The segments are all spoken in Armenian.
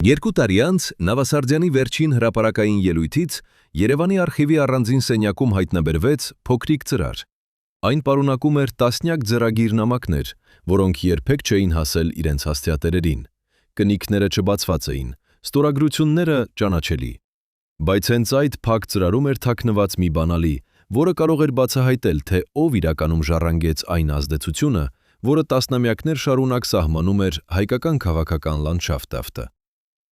Երկու տարի անց Նավասարդյանի վերջին հրապարակային ելույթից Երևանի արխիվի առանձին սենյակում հայտնաբերվեց փոքրիկ ծրար։ Այն պարունակում էր տասնյակ ձեռագիր նամակներ, որոնք երբեք չէին հասել իրենց հասցեատերերին։ Կնիքները չբացված էին, ստորագրությունները ճանաչելի։ Բայց հենց այդ փակ ծրարում էր թաքնված մի բանալի, որը կարող էր բացահայտել, թե ով իրականում ժառանգեց այն ազդեցությունը, որը տասնամյակներ շարունակ սահմանում էր հայկական քաղաքական լանդշաֆտը։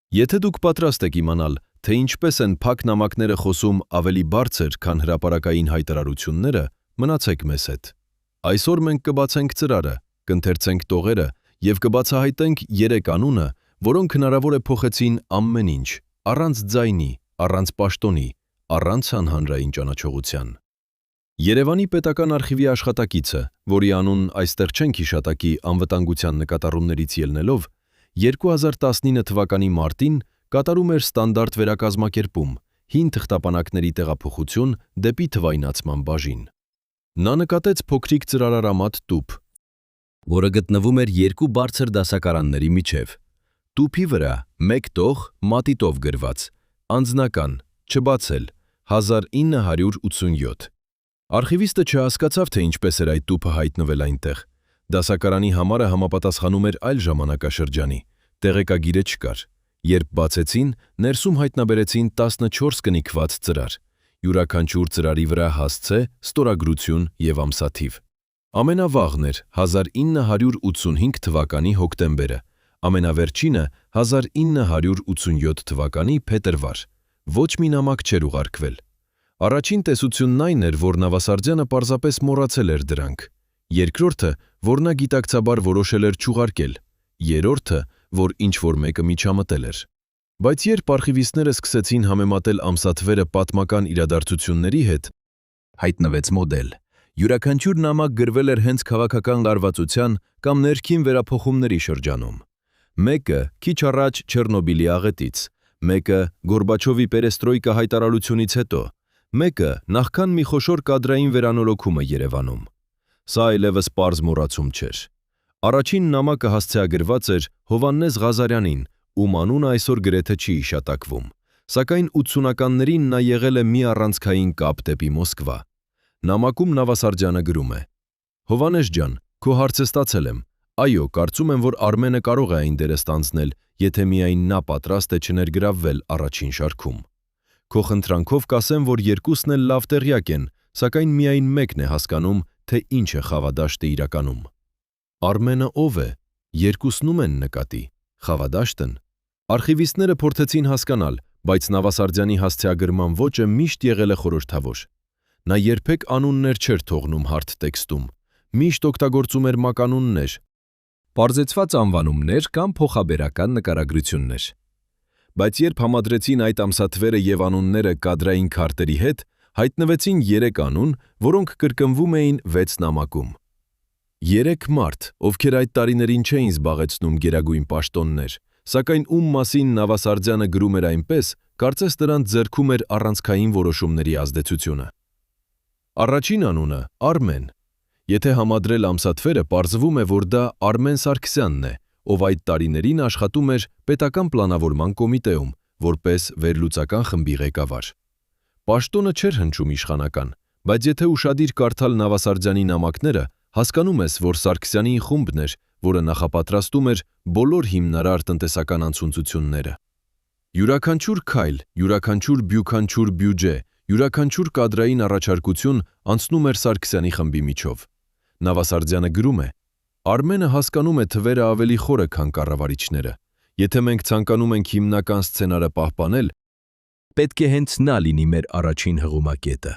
Եթե դուք պատրաստ եք իմանալ, թե ինչպես են փակ նամակները խոսում ավելի բարձր, քան հրապարակային հայտարարությունները, մնացեք մեզ հետ։ Այսօր մենք կբացենք ծրարը, կընթերցենք տողերը և կբացահայտենք 3 անունը, որոնք հնարավոր է փոխեցին ամեն ինչ, առանց ձայնի, առանց պաշտոնի, առանց հանրային ճանաչողության։ Երևանի պետական արխիվի աշխատակիցը, որի անուն այստեղ չենք հիշատակի անվտանգության նկատառումներից ելնելով, 2019 թվականի մարտին կատարում էր ստանդարտ վերակազմակերպում, հին թղթապանակների տեղափոխություն դեպի թվայնացման բաժին։ Նա նկատեց փոքրիկ ծրարարամատ տուփ, որը գտնվում էր 2 բարձր դասակարանների միջև։ Տուփի վրա 1 տող մատիտով գրված, անձնական, չբացել, 1987։ Արխիվիստը չհասկացավ, թե ինչպես էր այդ տուփը հայտնվել այնտեղ։ Դասակարանի համարը համապատասխանում էր այլ ժամանակաշրջանի, տեղեկագիրը չկար։ Երբ բացեցին, ներսում հայտնաբերեցին 14 կնիքված ծրար, յուրաքանչյուր ծրարի վրա հասցե, ստորագրություն և ամսաթիվ։ Ամենավաղն էր 1985 թվականի հոկտեմբերը, ամենավերջինը 1987 թվականի փետրվար։ Ոչ մի նամակ չէր ուղարկվել։ Առաջին տեսությունն այն էր, որ Նավասարդյանը պարզապես մոռացել էր դրանք, երկրորդը, որ նա գիտակցաբար որոշել էր չուղարկել, երրորդը, որ ինչ-որ մեկը միջամտել էր։ Բայց երբ արխիվիստները սկսեցին համեմատել ամսաթվերը պատմական իրադարձությունների հետ, հայտնվեց մոդել։ Յուրաքանչյուր նամակ գրվել էր հենց քաղաքական լարվածության կամ ներքին վերափոխումների շրջանում։ Մեկը քիչ առաջ Չեռնոբիլի աղետից, մեկը Գորբաչովի պերեստրոյկա հայտարարությունից հետո, մեկը նախքան մի խոշոր կադրային վերանորոգումը Երևանում։ Սա այլևս պարզ մոռացում չէր։ Առաջին նամակը հասցեագրված էր Հովհաննես Ղազարյանին, ում անունը այսօր գրեթե չի հիշատակվում, սակայն 80-ականներին նա եղել է մի առանցքային կապ դեպի Մոսկվա։ Նամակում Նավասարդյանը գրում է. «Հովհաննես ջան, քո հարցը ստացել եմ։ Այո, կարծում եմ, որ Արմենը կարող է այն դերը ստանձնել, եթե միայն նա պատրաստ է չներգրավվել առաջին շարքում։ Քո խնդրանքով կասեմ, որ երկուսն էլ լավ տեղյակ են, սակայն միայն մեկն է հասկանում, թե ինչ է խավադաշտը իրականում։ Արմենը ով է, երկուսն ում են նկատի, խավադաշտն»։ Արխիվիստները փորձեցին հասկանալ, բայց Նավասարդյանի հասցեագրման ոճը միշտ եղել է խորհրդավոր։ Նա երբեք անուններ չէր թողնում հարթ տեքստում, միշտ օգտագործում էր մականուններ, պարզեցված անվանումներ կամ փոխաբերական նկարագրություններ։ Բայց երբ համադրեցին այդ ամսաթվերը և անունները կադրային քարտերի հետ, հայտնվեցին 3 անուն, որոնք կրկնվում էին 6 նամակում։ 3 մարդ, ովքեր այդ տարիներին չէին զբաղեցնում գերագույն պաշտոններ, սակայն ում մասին Նավասարդյանը գրում էր այնպես, կարծես նրանց ձեռքում էր առանցքային որոշումների ազդեցությունը։ Առաջին անունը Արմեն։ Եթե համադրել ամսաթվերը, պարզվում է, որ դա Արմեն Սարգսյանն է, ով այդ տարիներին աշխատում էր պետական պլանավորման կոմիտեում, որպես վերլուծական խմբի ղեկավար։ Պաշտոնը չէր հնչում իշխանական, բայց եթե ուշադիր կարդալ Նավասարդյանի նամակները, հասկանում ես, որ Սարգսյանի խումբն էր, որը նախապատրաստում էր բոլոր հիմնարար տնտեսական անցուդությունները։ Յուրաքանչյուր քայլ, յուրաքանչյուր բյուքանչուր բյուջե, յուրաքանչյուր կադրային առաջարկություն անցնում էր Սարգսյանի խմբի միջով։ Նավասարդյանը գրում է. «Արմենը հասկանում է թվերը ավելի խորը, քան կառավարիչները։ Եթե մենք ցանկանում ենք հիմնական սցենարը պահպանել, պետք է հենց նա լինի մեր առաջին հղումակետը»։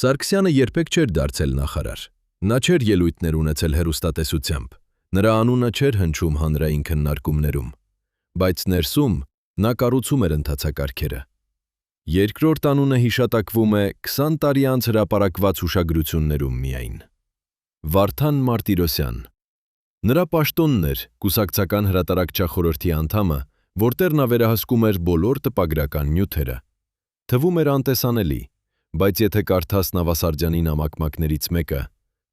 Սարգսյանը երբեք չէր դարձել նախարար։ Նա չէր ելույթներ ունեցել հեռուստատեսությամբ, նրա անունը չէր հնչում հանրային քննարկումներում, բայց ներսում նա կառուցում էր ընթացակարգերը։ Երկրորդ անունը հիշատակվում է 20 տարի անց հրապարակված հուշագրություններում միայն։ Վարդան Մարտիրոսյան։ Նրա պաշտոնն էր կուսակցական հրատարակչախորհրդի անդամը, որտեղ նա վերահսկում էր բոլոր տպագրական նյութերը։ Թվում էր անտեսանելի, բայց եթե կարդաս Նավասարդյանի նամակներից մեկը,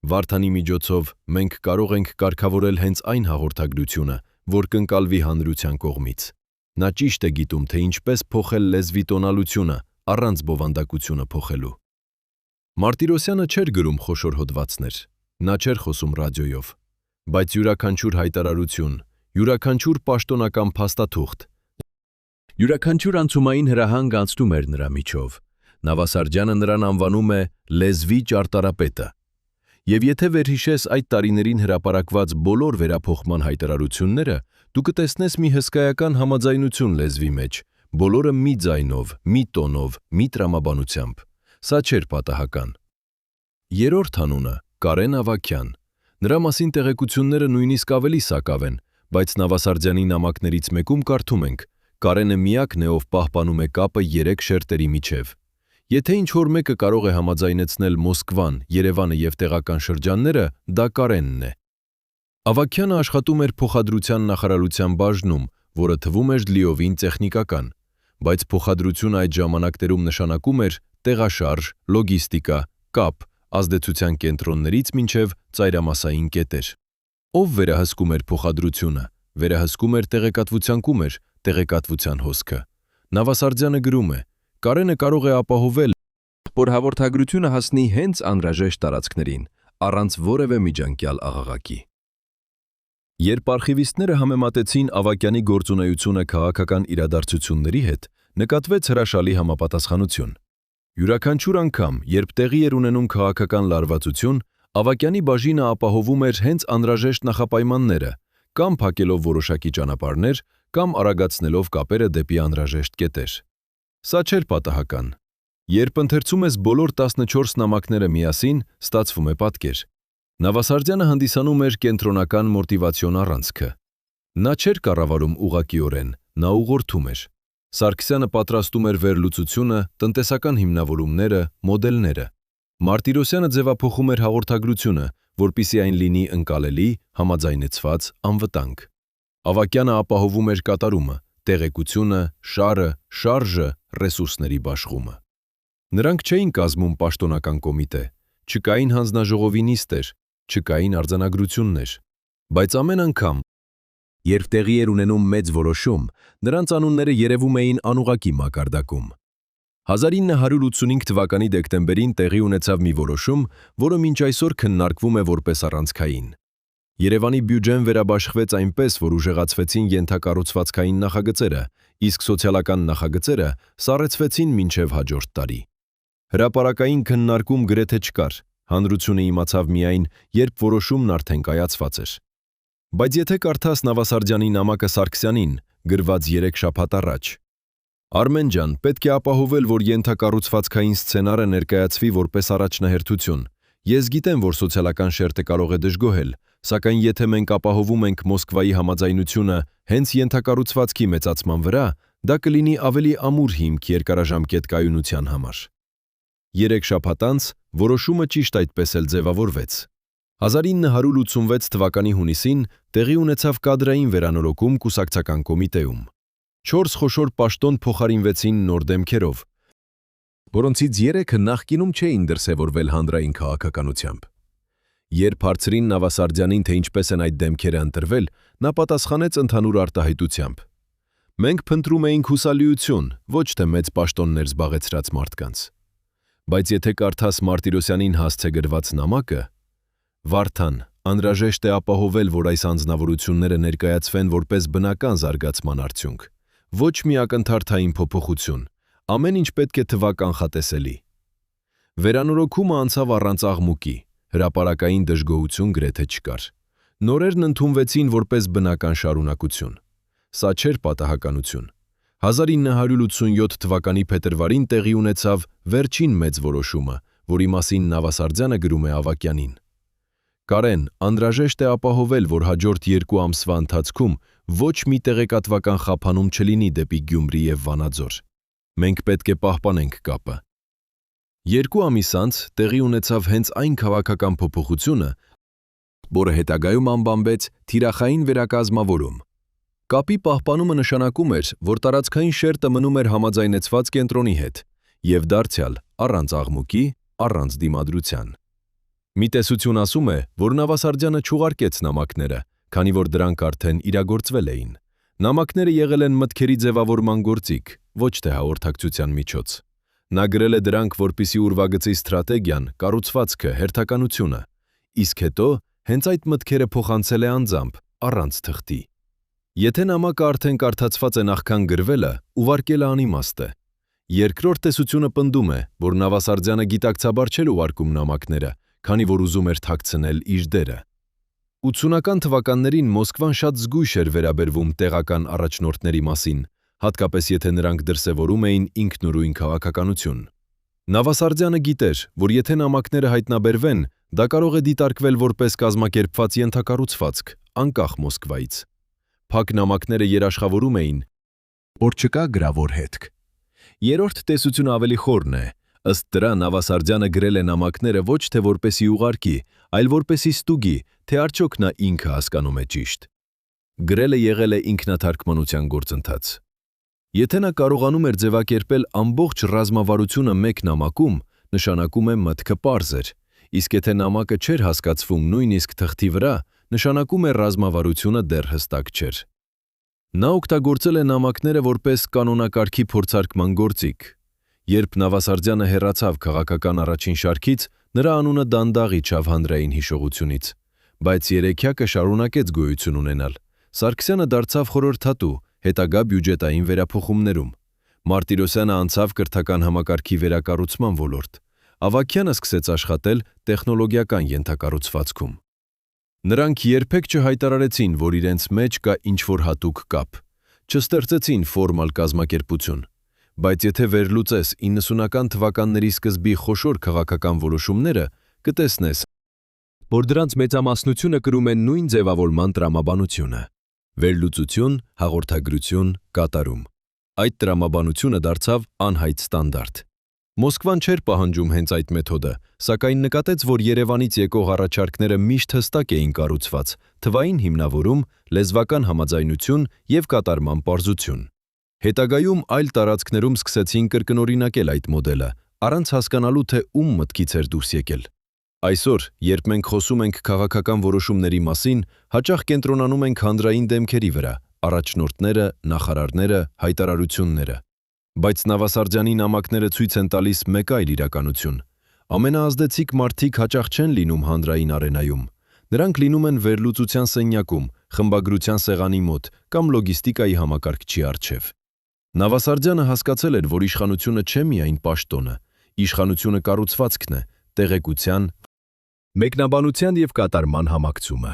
Վարդանի միջոցով մենք կարող ենք կարգավորել հենց այն հաղորդագրությունը, որ կընկալվի հանրության կողմից։ Նա ճիշտ է գիտում, թե ինչպես փոխել լեզվի տոնալությունը առանց բովանդակությունը փոխելու։ Մարտիրոսյանը չէր գրում խոշոր հոդվածներ, նա չէր խոսում ռադիոյով, բայց յուրաքանչյուր հայտարարություն, յուրաքանչյուր պաշտոնական փաստաթուղթ, յուրաքանչյուր անցումային հրահանգ անցնում էր նրա միջով։ Նավասարդյանը նրան անվանում է լեզվի ճարտարապետը։ Եվ եթե վերհիշես այդ տարիներին հրապարակված բոլոր վերափոխման հայտարարությունները, դու կտեսնես մի հսկայական համաձայնություն լեզվի մեջ, բոլորը մի ձայնով, մի տոնով, մի տրամաբանությամբ։ Սա չէր պատահական։ Երրորդ անունը Կարեն Ավագյան։ Նրա մասին տեղեկությունները նույնիսկ ավելի սակավ են, բայց Նավասարդյանի նամակներից մեկում կարդում ենք. Կարենը միակն է, ով պահպանում է կապը 3 շերտերի միջև։ Եթե ինչ-որ մեկը կարող է համաձայնեցնել Մոսկվան, Երևանը և տեղական շրջանները, դա Կարենն է։ Ավագյանը աշխատում էր փոխադրության նախարարության բաժնում, որը թվում էր լիովին տեխնիկական, բայց փոխադրությունը այդ ժամանակներում նշանակում էր տեղաշարժ, լոգիստիկա, կապ, ազդեցության կենտրոններից մինչև ծայրամասային կետեր։ Ով վերահսկում էր փոխադրությունը, վերահսկում էր տեղեկատվության կումեր, տեղեկատվության հոսքը։ Նավասարդյանը գրում է. Կարենը կարող է ապահովել, որ հաղորդագրությունը հասնի հենց անհրաժեշտ տարածքներին, առանց որևէ միջանկյալ աղաղակի։ Երբ արխիվիստները համեմատեցին Ավագյանի գործունեությունը քաղաքական իրադարձությունների հետ, նկատվեց հրաշալի համապատասխանություն։ Յուրաքանչյուր անգամ, երբ տեղի էր ունենում քաղաքական լարվածություն, Ավագյանի բաժինը ապահովում էր հենց անհրաժեշտ նախապայմանները, կամ փակելով որոշակի ճանապարհներ, կամ արագացնելով կապերը դեպի անհրաժեշտ կետեր։ Սա չէր պատահական։ Երբ ընթերցում ես բոլոր 14 նամակները միասին, ստացվում է պատկեր։ Նավասարդյանը հանդիսանում էր կենտրոնական մոտիվացիոն առանցքը։ Նա չէր կառավարում ուղղակիորեն, նա ուղղորդում էր։ Սարգսյանը պատրաստում էր վերլուծությունը, տնտեսական հիմնավորումները, մոդելները։ Մարտիրոսյանը ձևափոխում էր հաղորդագրությունը, որպեսզի այն լինի ընկալելի, համաձայնեցված, անվտանգ։ Ավագյանը ապահովում էր կատարումը, տեղեկությունը, շարը, շարժը, ռեսուրսների բաշխումը։ Նրանք չէին կազմում պաշտոնական կոմիտե, չկային հանձնաժողովի նիստեր, չկային արձանագրություններ, բայց ամեն անգամ, երբ տեղի էր ունենում մեծ որոշում, նրանց անունները երևում էին անուղղակի մակարդակում։ 1985 թվականի դեկտեմբերին տեղի ունեցավ մի որոշում, որը մինչ այսօր քննարկվում է որպես առանցքային։ Երևանի բյուջեն վերաբաշխվեց այնպես, որ ուժեղացվեցին ենթակառուցվածքային նախագծերը, իսկ սոցիալական նախագծերը սառեցվեցին մինչև հաջորդ տարի։ Հրապարակային քննարկում գրեթե չկար, հանրությունը իմացավ միայն, երբ որոշումն արդեն կայացված էր։ Բայց եթե կարդաս Նավասարդյանի նամակը Սարգսյանին, գրված 3 շաբաթ առաջ. Արմեն ջան, պետք է ապահովել, որ ենթակառուցվածքային սցենարը ներկայացվի որպես առաջնահերթություն։ Ես գիտեմ, որ սոցիալական շերտը կարող է դժգոհել, սակայն եթե մենք ապահովում ենք Մոսկվայի համաձայնությունը հենց ենթակառուցվածքի մեծացման վրա, դա կլինի ավելի ամուր հիմք երկարաժամկետ կայունության համար։ 3 շաբաթ անց որոշումը ճիշտ այդպես էլ ձևավորվեց։ 1986 թվականի հունիսին տեղի ունեցավ կադրային վերանորոգում կուսակցական կոմիտեում։ 4 խոշոր պաշտոն փոխարինվեցին նոր դեմքերով, որոնցից 3-ը նախկինում չէին դրսևորվել հանրային քաղաքականությամբ։ Երբ հարցրին Նավասարդյանին, թե ինչպես են այդ դեմքերը ընտրվել, նա պատասխանեց ընդհանուր արտահայտությամբ. Մենք փնտրում էինք հուսալիություն, ոչ թե մեծ պաշտոններ զբաղեցրած մարդկանց։ Բայց եթե կարդաս Մարտիրոսյանին հասցե գրված նամակը, Վարդան, անհրաժեշտ է ապահովել, որ այս անձնավորությունները ներկայացվեն որպես բնական զարգացման արդյունք, ոչ մի ակնթարթային փոփոխություն, ամեն ինչ պետք է թվա կանխատեսելի։ Վերանորոգումը անցավ առանց աղմուկի, հրապարակային դժգոհություն գրեթե չկար։ Նորերն ընդունվեցին որպես բնական շարունակություն։ Սա չէր պատահականություն։ 1987 թվականի փետրվարին տեղի ունեցավ վերջին մեծ որոշումը, որի մասին Նավասարդյանը գրում է Ավագյանին. Կարեն, անհրաժեշտ է ապահովել, որ հաջորդ 2 ամսվա ընթացքում ոչ մի տեղեկատվական խափանում չլինի դեպի Գյումրի և Վանաձոր։ Մենք պետք է պահպանենք կապը։ 2 ամիս անց տեղի ունեցավ հենց այն քաղաքական փոփոխությունը, որը հետագայում անվանվեց թիրախային վերակազմավորում։ Կապի պահպանումը նշանակում էր, որ տարածքային շերտը մնում էր համաձայնեցված կենտրոնի հետ, և դարձյալ առանց աղմուկի, առանց դիմադրության։ Մի տեսություն ասում է, որ Նավասարդյանը չուղարկեց նամակները, քանի որ դրանք արդեն իրագործվել էին։ Նամակները եղել են մտքերի ձևավորման գործիք, ոչ թե հաղորդակցության միջոց։ Նա գրել է դրանք, որպիսի ուրվագծի ստրատեգիան, կառուցվածքը, հերթականությունը, իսկ հետո հենց այդ մտքերը փոխանցել է անձամբ, առանց թղթի։ Եթե նամակը արդեն կարդացված է նախքան գրվելը, ուղարկելը անիմաստ է։ Երկրորդ տեսությունը պնդում է, որ Նավասարդյանը գիտակցաբար չէր ուղարկում նամակները, քանի որ ուզում էր թաքցնել իր դերը։ 80-ական թվականներին Մոսկվան շատ զգույշ էր վերաբերվում տեղական առաջնորդների մասին, հատկապես եթե նրանք դրսևորում էին ինքնուրույն քաղաքականություն։ Նավասարդյանը գիտեր, որ եթե նամակները հայտնաբերվեն, դա կարող է դիտարկվել որպես կազմակերպված ենթակառուցվածք, անկախ Մոսկվայից։ Փակ նամակները երաշխավորում էին, որ չկա գրավոր հետք։ Երրորդ տեսությունը ավելի խորն է, ըստ դրա Նավասարդյանը գրել է նամակները ոչ թե որպեսի ուղարկի, այլ որպեսի ստուգի, թե արդյոք նա ինքը հասկանում է ճիշտ։ Գրելը եղել է ինքնաթարգմանության գործընթաց։ Եթե նա կարողանում էր ձևակերպել ամբողջ ռազմավարությունը մեկ նամակում, նշանակում է մտքը պարզ էր, իսկ եթե նամակը չէր հասկացվում նույնիսկ թղթի վրա, նշանակում է ռազմավարությունը դեռ հստակ չէր։ Նա օգտագործել է նամակները որպես կանոնակարգի փորձարկման գործիք։ Երբ Նավասարդյանը հեռացավ քաղաքական առաջին շարքից, նրա անունը դանդաղ իջավ հանրային հիշողությունից, բայց երեքյակը շարունակեց գոյություն ունենալ։ Սարգսյանը դարձավ խորհրդատու, հետագա բյուջետային վերափոխումներում։ Մարտիրոսյանը անցավ կրթական համակարգի վերակառուցման ոլորտ։ Ավագյանը սկսեց աշխատել տեխնոլոգիական ենթակառուցվածքում։ Նրանք երբեք չհայտարարեցին, որ իրենց մեջ կա ինչ-որ հատուկ կապ, չստեղծեցին ֆորմալ կազմակերպություն, բայց եթե վերլուծես 90-ական թվականների սկզբի խոշոր քաղաքական որոշումները, կտեսնես, որ դրանց մեծամասնությունը կրում են նույն ձևավորման տրամաբանությունը՝ վերլուծություն, հաղորդագրություն, կատարում։ Այդ տրամաբանությունը դարձավ անհայտ ստանդարտ։ Մոսկվան չէր պահանջում հենց այդ մեթոդը, սակայն նկատեց, որ Երևանից եկող առաջարկները միշտ հստակ էին կառուցված, թվային հիմնավորում, լեզվական համաձայնություն և կատարման պարզություն։ Հետագայում այլ տարածքներում սկսեցին կրկնօրինակել այդ մոդելը, առանց հասկանալու, թե ում մտքից էր դուրս եկել։ Այսօր, երբ մենք խոսում ենք քաղաքական որոշումների մասին, հաճախ կենտրոնանում ենք հանրային դեմքերի վրա՝ առաջնորդները, նախարարները, հայտարարությունները։ Բայց Նավասարդյանի նամակները ցույց են տալիս մեկ այլ իրականություն։ Ամենաազդեցիկ մարդիկ հաճախ չեն լինում հանրային արենայում։ Նրանք լինում են վերլուծության սենյակում, խմբագրության սեղանի մոտ կամ լոգիստիկայի համակարգչի առջև։ Նավասարդյանը հասկացել էր, որ իշխանությունը չէ միայն պաշտոնը, իշխանությունը կառուցվածքն է, տեղեկության, մեկնաբանության և կատարման համակցումը։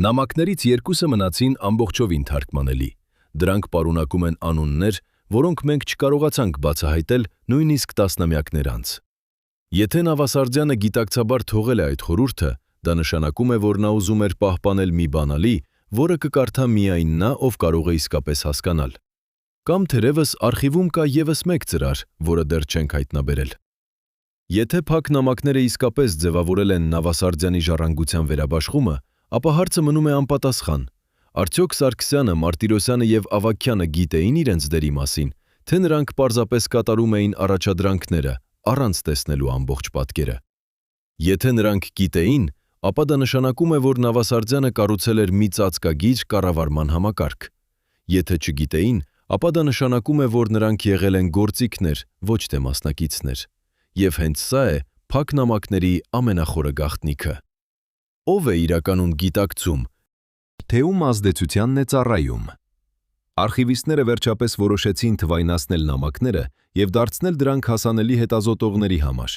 Նամակներից երկուսը մնացին ամբողջովին թարգմանելի։ Դրանք պարունակում են անուններ, որոնք մենք չկարողացանք բացահայտել նույնիսկ տասնամյակներ անց։ Եթե Նավասարդյանը գիտակցաբար թողել է այդ խորհուրդը, դա նշանակում է, որ նա ուզում էր պահպանել մի բանալի, որը կկարդա միայն նա, ով կարող է իսկապես հասկանալ։ Կամ թերևս արխիվում կա ևս մեկ ծրար, որը դեռ չենք հայտնաբերել։ Եթե փակ նամակները իսկապես ձևավորել են Նավասարդյանի ժառանգության վերաբաշխումը, ապա հարցը մնում է անպատասխան։ Արդյոք Սարգսյանը, Մարտիրոսյանը և Ավագյանը գիտեին իրենց դերի մասին, թե նրանք պարզապես կատարում էին առաջադրանքները, առանց տեսնելու ամբողջ պատկերը։ Եթե նրանք գիտեին, ապա դա նշանակում է, որ Նավասարդյանը կառուցել էր մի ծածկագիր կառավարման համակարգ։ Եթե չգիտեին, ապա դա նշանակում է, որ նրանք եղել են գործիքներ, ոչ թե մասնակիցներ։ Եվ հենց սա է փակ նամակների ամենախորը գաղտնիքը։ Ո՞վ է իրականում գիտակցում, թե ում ազդեցությանն է ծառայում։ Արխիվիստները վերջապես որոշեցին թվայնացնել նամակները և դարձնել դրանք հասանելի հետազոտողների համար,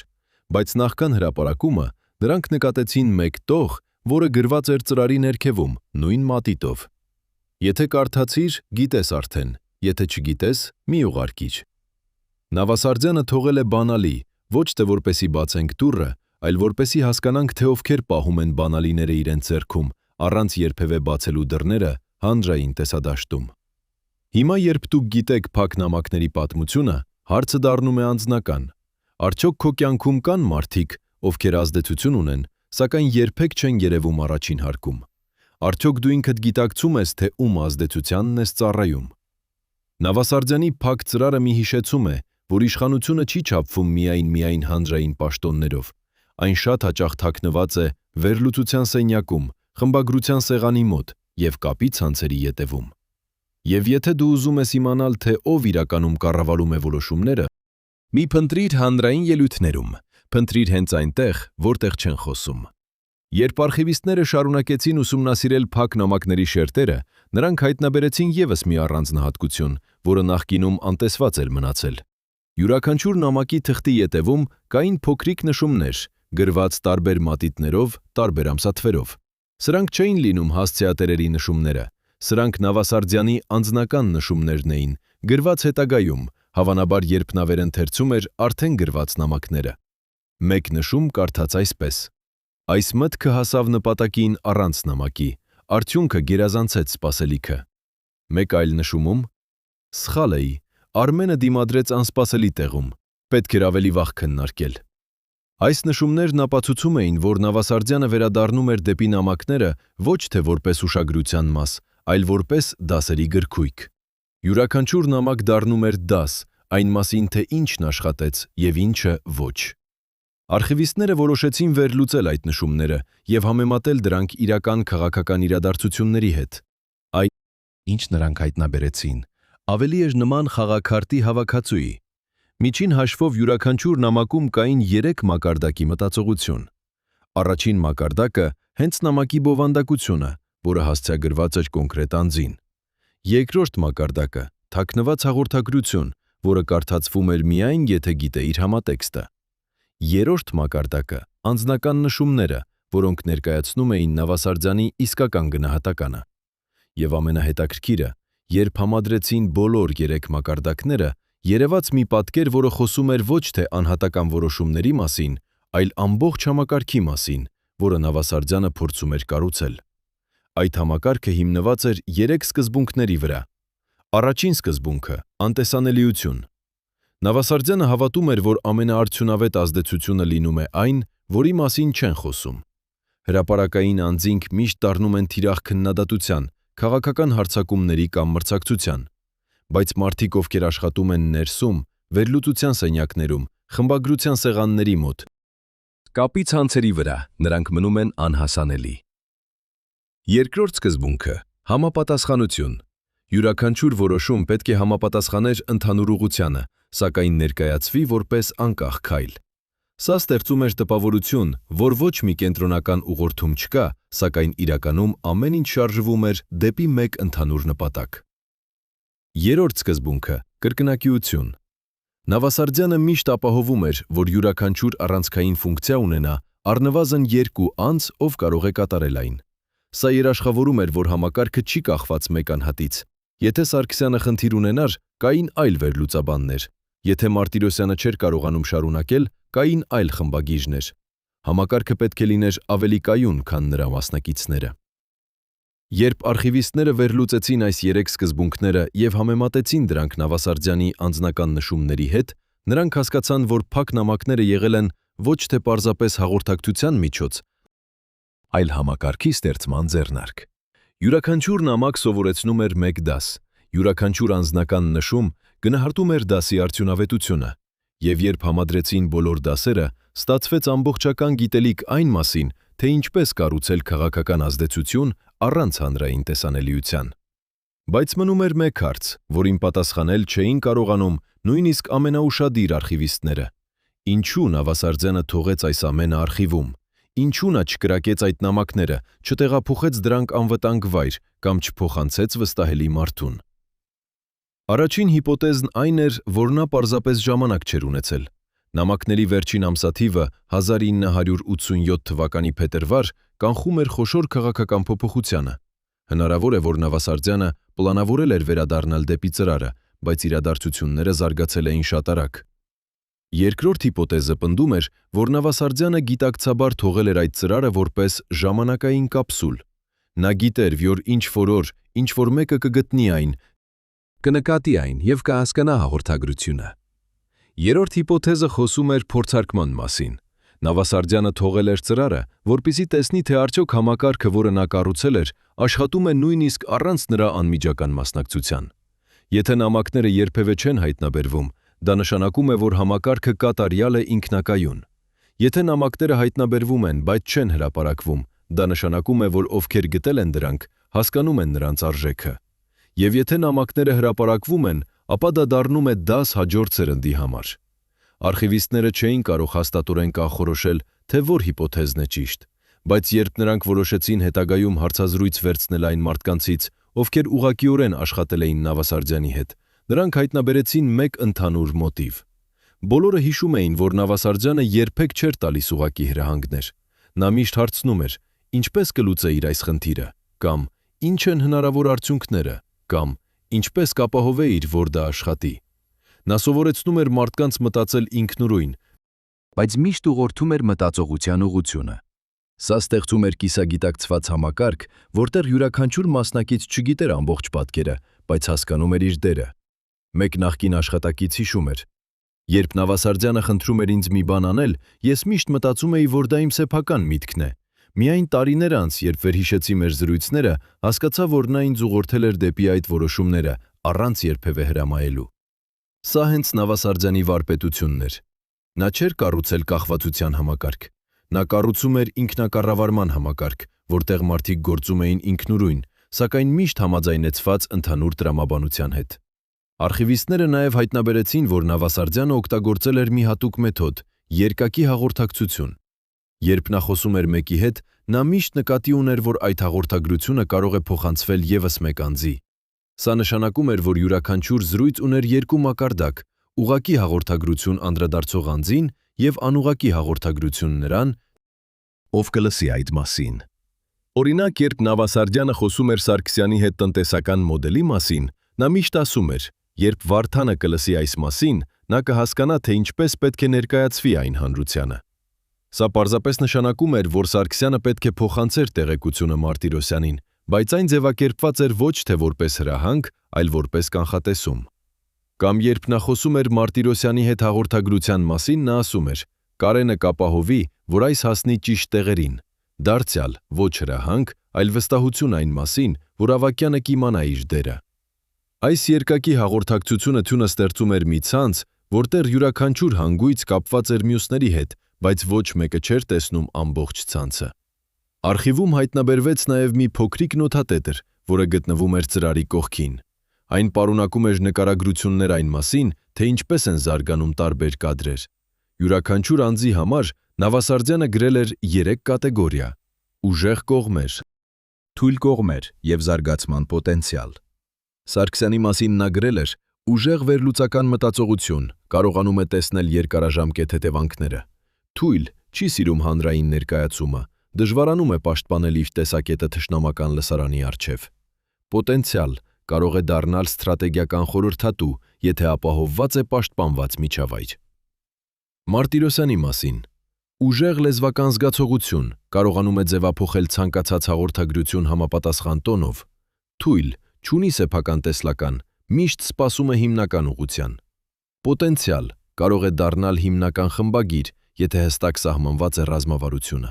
բայց նախքան հրապարակումը նրանք նկատեցին մեկ տող, որը գրված էր ծրարի ներքևում, նույն մատիտով։ Եթե կարդացիր, գիտես արդեն, եթե չգիտես, մի ուղարկիր։ Նավասարդյանը թողել է բանալի, ոչ թե որպեսի բացենք դուռը, այլ որպեսի հասկանանք, թե ովքեր պահում են բանալիները իրենց ձեռքում, առանց երբևէ բացելու դռները հանրային տեսադաշտում։ Հիմա, երբ դուք գիտեք փակ նամակների պատմությունը, հարցը դառնում է անձնական։ Արդյոք քո կյանքում կան մարդիկ, ովքեր ազդեցություն ունեն, սակայն երբեք չեն երևում առաջին հարկում։ Արդյոք դու ինքդ գիտակցում ես, թե ում ազդեցությանն ես ծառայում։ Նավասարդյանի փակ ծրարը մի հիշեցում է, որ իշխանությունը չի չափվում միայն հանրային պաշտոններով, այն շատ հաճախ թաքնված է վերլուծության սենյակում, խմբագրության սեղանի մոտ և կապի ցանցերի ետևում։ Եվ եթե դու ուզում ես իմանալ, թե ով իրականում կառավարում է որոշումները, մի փնտրիր հանրային ելույթներում, փնտրիր հենց այնտեղ, որտեղ չեն խոսում։ Երբ արխիվիստները շարունակեցին ուսումնասիրել փակ նամակների շերտերը, նրանք հայտնաբերեցին ևս մի առանձնահատկություն, որը նախկինում անտեսված էր մնացել։ Յուրաքանչյուր նամակի թղթի ետևում կային փոքրիկ նշումներ, գրված տարբեր մատիտներով, տարբեր ամսաթվերով։ Սրանք չէին լինում հասցեատերերի նշումները, սրանք Նավասարդյանի անձնական նշումներն էին, գրված հետագայում, հավանաբար երբ նա վերընթերցում էր արդեն գրված նամակները։ Մեկ նշում կարդաց այսպես. «Այս մտքը հասավ նպատակին առանց նամակի, արդյունքը գերազանցեց սպասելիքը»։ Մեկ այլ նշումում. «Սխալ էի, Արմենը դիմադրեց անսպասելի տեղում, պետք էր ավելի վաղ քննարկել»։ Այս նշումներն ապացուցում էին, որ Նավասարդյանը վերադառնում էր դեպի նամակները ոչ թե որպես ուշագրության մաս, այլ որպես դասերի գրքույկ։ Յուրաքանչյուր նամակ դառնում էր դաս, այն մասին, թե ինչն աշխատեց և ինչը ոչ։ Արխիվիստները որոշեցին վերլուծել այդ նշումները և համեմատել դրանք իրական քաղաքական իրադարձությունների հետ։ Այդ, ինչ նրանք հայտնաբերեցին, ավելի էր նման խաղաքարտի հավաքածուի։ Միջին հաշվով յուրաքանչյուր նամակում կային 3 մակարդակի մտածողություն։ Առաջին մակարդակը հենց նամակի բովանդակությունը, որը հասցեագրված էր կոնկրետ անձին։ Երկրորդ մակարդակը թաքնված հաղորդագրություն, որը կարդացվում էր միայն, եթե գիտեիր համատեքստը։ Երրորդ մակարդակը անձնական նշումները, որոնք ներկայացնում էին Նավասարդյանի իսկական գնահատականը։ Եվ ամենահետաքրքիրը, երբ համադրեցին բոլոր 3 մակարդակները, երևաց մի պատկեր, որը խոսում էր ոչ թե անհատական որոշումների մասին, այլ ամբողջ համակարգի մասին, որը Նավասարդյանը փորձում էր կառուցել։ Այդ համակարգը հիմնված էր 3 սկզբունքների վրա։ Առաջին սկզբունքը՝ անտեսանելիություն։ Նավասարդյանը հավատում էր, որ ամենաարդյունավետ ազդեցությունը լինում է այն, որի մասին չեն խոսում։ Հրապարակային անձինք միշտ դառնում են թիրախ քննադատության, քաղաքական հարձակումների կամ մրցակցության։ Բայց մարդիկ, ովքեր աշխատում են ներսում, վերլուծության սենյակներում, խմբագրության սեղանների մոտ, կապի ցանցերի վրա, նրանք մնում են անհասանելի։ Երկրորդ սկզբունքը՝ համապատասխանություն։ Յուրաքանչյուր որոշում պետք է համապատասխաներ ընդհանուր ուղղությանը, սակայն ներկայացվի որպես անկախ քայլ։ Սա ստեղծում էր տպավորություն, որ ոչ մի կենտրոնական ուղղորդում չկա, սակայն իրականում ամեն ինչ շարժվում էր դեպի մեկ ընդհանուր նպատակ։ Երրորդ սկզբունքը՝ կրկնակիություն։ Նավասարդյանը միշտ ապահովում էր, որ յուրաքանչյուր առանցքային ֆունկցիա ունենա առնվազն 2 անձ, ով կարող է կատարել այն։ Սա երաշխավորում էր, որ համակարգը չի կախված մեկ անհատից։ Եթե Սարգսյանը խնդիր ունենար, կային այլ վերլուծաբաններ։ Եթե Մարտիրոսյանը չէր կարողանում շարունակել, կային այլ խմբագիրներ։ Համակարգը պետք է լիներ ավելի կայուն, քան նրա մասնակիցները։ Երբ արխիվիստները վերլուծեցին այս 3 սկզբունքները և համեմատեցին դրանք Նավասարդյանի անձնական նշումների հետ, նրանք հասկացան, որ փակ նամակները եղել են ոչ թե պարզապես հաղորդակցության միջոց, այլ համակարգի ստեղծման ձեռնարկ։ Յուրաքանչյուր նամակ սովորեցնում էր մեկ դաս, յուրաքանչյուր անձնական նշում գնահատում էր դասի արդյունավետությունը, և երբ համադրեցին բոլոր դասերը, ստացվեց ամբողջական գիտելիք այն մասին, թե ինչպես կառուցել քաղաքական ազդեցություն առանց հանրային տեսանելիության։ Բայց մնում էր մեկ հարց, որին պատասխանել չէին կարողանում նույնիսկ ամենաուշադիր արխիվիստները։ Ինչու Նավասարդյանը թողեց այս ամենը արխիվում։ Ինչու նա չկրակեց այդ նամակները, չտեղափոխեց դրանք անվտանգ վայր կամ չփոխանցեց վստահելի մարդուն։ Առաջին հիպոթեզն այն էր, որ նա պարզապես ժամանակ չէր ունեցել։ Նամակների վերջին ամսաթիվը 1987 թվականի փետրվար կանխում էր խոշոր քաղաքական փոփոխությանը։ Հնարավոր է, որ Նավասարդյանը պլանավորել էր վերադառնալ դեպի ծրարը, բայց իրադարձությունները զարգացել էին շատ արագ։ Երկրորդ հիպոթեզը պնդում էր, որ Նավասարդյանը գիտակցաբար թողել էր այդ ծրարը որպես ժամանակային կապսուլ։ Նա գիտեր, որ ինչ-որ օր, ինչ-որ մեկը կգտնի այն, կնկատի այն և կհասկանա հաղորդագրությունը։ Երրորդ հիպոթեզը խոսում էր փորձարկման մասին։ Նավասարդյանը թողել էր ծրարը, որպեսզի տեսնի, թե արդյոք համակարգը, որը նա կառուցել էր, աշխատում է նույնիսկ առանց նրա անմիջական մասնակցության։ Եթե նամակները երբևէ չեն հայտնաբերվում, դա նշանակում է, որ համակարգը կատարյալ է ինքնակայուն։ Եթե նամակները հայտնաբերվում են, բայց չեն հրապարակվում, դա նշանակում է, որ ովքեր գտել են դրանք, հասկանում են նրանց արժեքը։ Եվ եթե նամակները հրապարակվում են, ապա դա դառնում է դաս հաջորդ սերնդի համար։ Արխիվիստները չէին կարող հաստատորեն կանխորոշել, թե որ հիպոթեզն է ճիշտ, բայց երբ նրանք որոշեցին հետագայում հարցազրույց վերցնել այն մարդկանցից, ովքեր ուղղակիորեն աշխատել էին Նավասարդյանի հետ, նրանք հայտնաբերեցին մեկ ընդհանուր մոտիվ։ Բոլորը հիշում էին, որ Նավասարդյանը երբեք չէր տալիս ուղղակի հրահանգներ։ Նա միշտ հարցնում էր. ինչպես կլուծեիր այս խնդիրը, կամ ինչ են հնարավոր արդյունքները, կամ ինչպես կապահովեիր, որ դա աշխատի։ Նա սովորեցնում էր մարդկանց մտածել ինքնուրույն, բայց միշտ ուղղորդում էր մտածողության ուղղությունը։ Սա ստեղծում էր կիսագիտակցված համակարգ, որտեղ յուրաքանչյուր մասնակից չգիտեր ամբողջ պատկերը, բայց հասկանում էր իր դերը։ Մեկ նախկին աշխատակից հիշում էր. երբ Նավասարդյանը խնդրում էր ինձ մի բան անել, ես միշտ մտածում էի, որ դա իմ սեփական միտքն է։ Միայն տարիներ անց, երբ վերհիշեցի մեր զրույցները, հասկացա, որ նա ինձ ուղղորդել էր դեպի այդ որոշումները, առանց երբևէ հրամայելու։ Սա հենց Նավասարդյանի վարպետությունն էր։ Նա չէր կառուցել կախվածության համակարգ։ Նա կառուցում էր ինքնակառավարման համակարգ, որտեղ մարդիկ գործում էին ինքնուրույն, սակայն միշտ համաձայնեցված ընդհանուր տրամաբանության հետ։ Արխիվիստները նաև հայտնաբերեցին, որ Նավասարդյանը օգտագործել էր մի հատուկ մեթոդ՝ երկակի հաղորդակցություն։ Երբ նա խոսում էր մեկի հետ, նա միշտ նկատի ուներ, որ այդ հաղորդագրությունը կարող է փոխանցվել ևս մեկ անձի։ Սա նշանակում էր, որ յուրաքանչյուր զրույց ուներ երկու մակարդակ՝ ուղղակի հաղորդագրություն անդրադարձող անձին և անուղղակի հաղորդագրություն նրան, ով կլսի այդ մասին։ Օրինակ, երբ Նավասարդյանը խոսում էր Սարգսյանի հետ տնտեսական մոդելի մասին, նա միշտ ասում էր. երբ Վարդանը կլսի այս մասին, նա կհասկանա, թե ինչպես պետք է ներկայացվի այն հանրությանը։ Սա պարզապես նշանակում էր, որ Սարգսյանը պետք է փոխանցեր տեղեկությունը Մարտիրոսյանին, բայց այն ձևակերպված էր ոչ թե որպես հրահանգ, այլ որպես կանխատեսում։ Կամ երբ նա խոսում էր Մարտիրոսյանի հետ հաղորդագրության մասին, նա ասում էր. Կարենը կապահովի, որ այս հասնի ճիշտ տեղերին։ Դարձյալ ոչ հրահանգ, այլ վստահություն այն մասին, որ Ավագյանը կիմանա իր դերը։ Այս երկակի հաղորդակցությունը թյունը ստեղծում էր մի ցանց, որտեղ յուրաքանչյուր հանգույց կապված էր մյուսների հետ, բայց ոչ մեկը չէր տեսնում ամբողջ ցանցը։ Արխիվում հայտնաբերվեց նաև մի փոքրիկ նոթատետր, որը գտնվում էր ծրարի կողքին։ Այն պարունակում էր նկարագրություններ այն մասին, թե ինչպես են զարգանում տարբեր կադրեր։ Յուրաքանչյուր անձի համար Նավասարդյանը գրել էր 3 կատեգորիա՝ ուժեղ կողմեր, թույլ կողմեր և զարգացման պոտենցիալ։ Սարգսյանի մասին նա գրել էր. ուժեղ վերլուծական մտածողություն, կարողանում է տեսնել երկարաժամկետ հետևանքները։ Թույլ, չի սիրում հանրային ներկայացումը, դժվարանում է պաշտպանել իր տեսակետը թշնամական լսարանի առջև։ Պոտենցիալ, կարող է դառնալ ստրատեգիական խորհրդատու, եթե ապահովված է պաշտպանված միջավայր։ Մարտիրոսյանի մասին. ուժեղ լեզվական զգացողություն, կարողանում է ձևափոխել ցանկացած հաղորդագրություն համապատասխան տոնով։ Թույլ, չունի սեփական տեսլական, միշտ սպասում է հիմնական ուղղության։ Պոտենցիալ, կարող է դառնալ հիմնական խմբագիր, եթե հստակ սահմանված է ռազմավարությունը։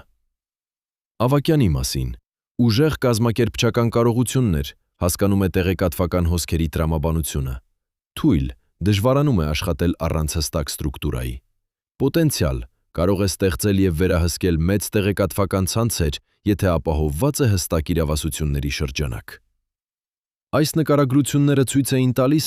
Ավագյանի մասին. ուժեղ կազմակերպչական կարողություններ, հասկանում է տեղեկատվական հոսքերի տրամաբանությունը։ Թույլ, դժվարանում է աշխատել առանց հստակ ստրուկտուրայի։ Պոտենցիալ, կարող է ստեղծել և վերահսկել մեծ տեղեկատվական ցանցեր, եթե ապահովված է հստակ իրավասությունների շրջանակ։ Այս նկարագրությունները ցույց էին տալիս,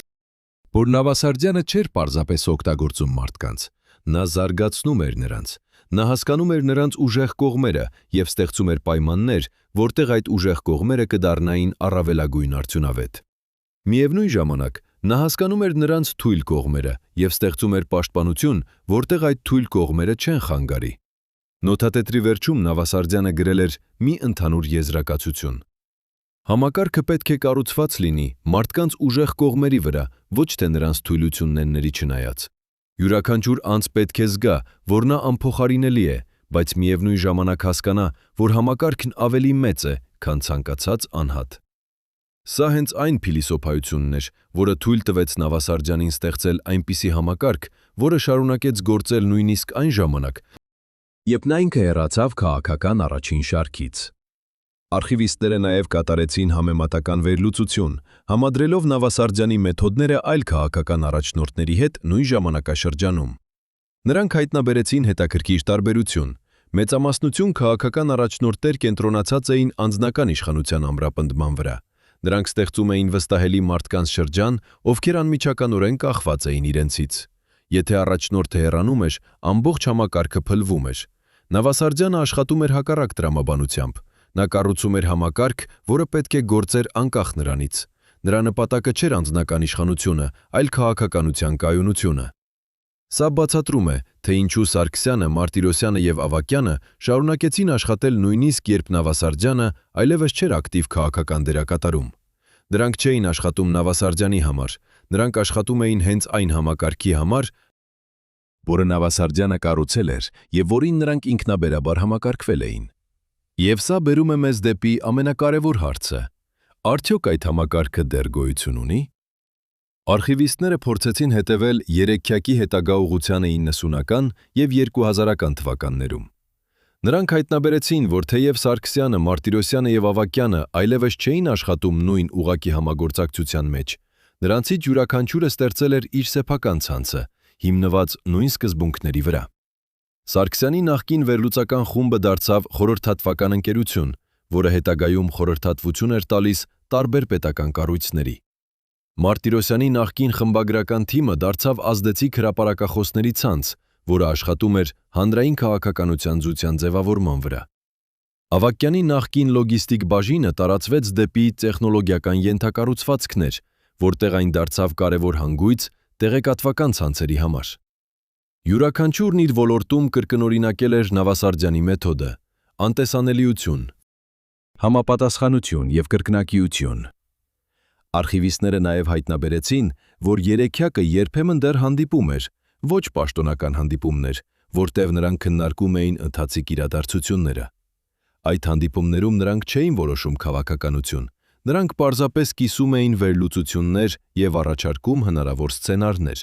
որ Նավասարդյանը չէր պարզապես օգտագործում մարդկանց, նա զարգացնում էր նրանց, նա հասկանում էր նրանց ուժեղ կողմերը և ստեղծում էր պայմաններ, որտեղ այդ ուժեղ կողմերը կդառնային առավելագույն արդյունավետ։ Միևնույն ժամանակ, նա հասկանում էր նրանց թույլ կողմերը և ստեղծում էր պաշտպանություն, որտեղ այդ թույլ կողմերը չեն խանգարի։ Նոթատետրի վերջում Նավասարդյանը գրել էր մի ընդհանուր եզրակացություն. Համակարգը պետք է կառուցված լինի մարդկանց ուժեղ կողմերի վրա, ոչ թե նրանց թույլությունների չնայած։ Յուրաքանչյուր անձ պետք է զգա, որ նա անփոխարինելի է, բայց միևնույն ժամանակ հասկանա, որ համակարգն ավելի մեծ է, քան ցանկացած անհատ։ Սա հենց այն փիլիսոփայությունն էր, որը թույլ տվեց Նավասարդյանին ստեղծել այնպիսի համակարգ, որը շարունակեց գործել նույնիսկ այն ժամանակ, երբ նա ինքը հեռացավ քաղաքական առաջին շարքից։ Արխիվիստները նաև կատարեցին համեմատական վերլուծություն, համադրելով Նավասարդյանի մեթոդները այլ քաղաքական առաջնորդների հետ նույն ժամանակաշրջանում։ Նրանք հայտնաբերեցին հետաքրքիր տարբերություն։ Մեծամասնություն քաղաքական առաջնորդներ կենտրոնացած էին անձնական իշխանության ամրապնդման վրա։ Նրանք ստեղծում էին վստահելի մարդկանց շրջան, ովքեր անմիջականորեն կախված էին իրենցից։ Եթե առաջնորդը հեռանում էր, ամբողջ համակարգը փլվում էր։ Նավասարդյանը աշխատում էր հակառակ տրամաբանությամբ։ Նա կառուցում էր համակարգ, որը պետք է գործեր անկախ նրանից։ Նրա նպատակը չէր անձնական իշխանությունը, այլ քաղաքականության կայունությունը։ Սա բացատրում է, թե ինչու Սարգսյանը, Մարտիրոսյանը եւ Ավագյանը շարունակեցին աշխատել նույնիսկ երբ Նավասարդյանը այլևս չէր ակտիվ քաղաքական դերակատարում։ Նրանք չէին աշխատում Նավասարդյանի համար, նրանք աշխատում էին հենց այն համակարգի համար, որը Նավասարդյանը կառուցել էր եւ որին նրանք ինքնաբերաբար համակարգվել էին։ Եվ սա բերում է մեզ դեպի ամենակարևոր հարցը. արդյոք այդ համակարգը դեռ գոյություն ունի։ Արխիվիստները փորձեցին հետևել երեքյակի հետագա ուղղությանը 90-ական եւ 2000-ական թվականներում։ Նրանք հայտնաբերեցին, որ թեև Սարգսյանը, Մարտիրոսյանը եւ Ավագյանը այլևս չէին աշխատում նույն ուղղակի համագործակցության մեջ, նրանցից յուրաքանչյուրը ստեղծել էր իր սեփական ցանցը, հիմնված նույն սկզբունքների վրա։ Սարգսյանի նախկին վերլուծական խումբը դարձավ խորհրդատվական ընկերություն, որը հետագայում խորհրդատվություն էր տալիս տարբեր պետական կառույցների։ Մարտիրոսյանի նախկին խմբագրական թիմը դարձավ ազդեցիկ հրապարակախոսների ցանց, որը աշխատում էր հանրային քաղաքականության զուտյան ձևավորման վրա։ Ավագյանի նախկին լոգիստիկ բաժինը տարածվեց դեպի տեխնոլոգիական ենթակառուցվածքներ, որտեղ այն դարձավ կարևոր հանգույց տեղեկատվական ցանցերի համար։ Յուրաքանչյուրն իր ոլորտում կրկնօրինակել էր Նավասարդյանի մեթոդը՝ անտեսանելիություն, համապատասխանություն եւ կրկնակիություն։ Արխիվիստները նաև հայտնաբերեցին, որ երեքյակը երբեմն դեռ հանդիպում էր, ոչ պաշտոնական հանդիպումներ, որտեղ նրանք քննարկում էին ընթացիկ իրադարձությունները։ Այդ հանդիպումներում նրանք չէին որոշում քաղաքականություն, նրանք պարզապես կիսում էին վերլուծություններ եւ առաջարկում հնարավոր սցենարներ։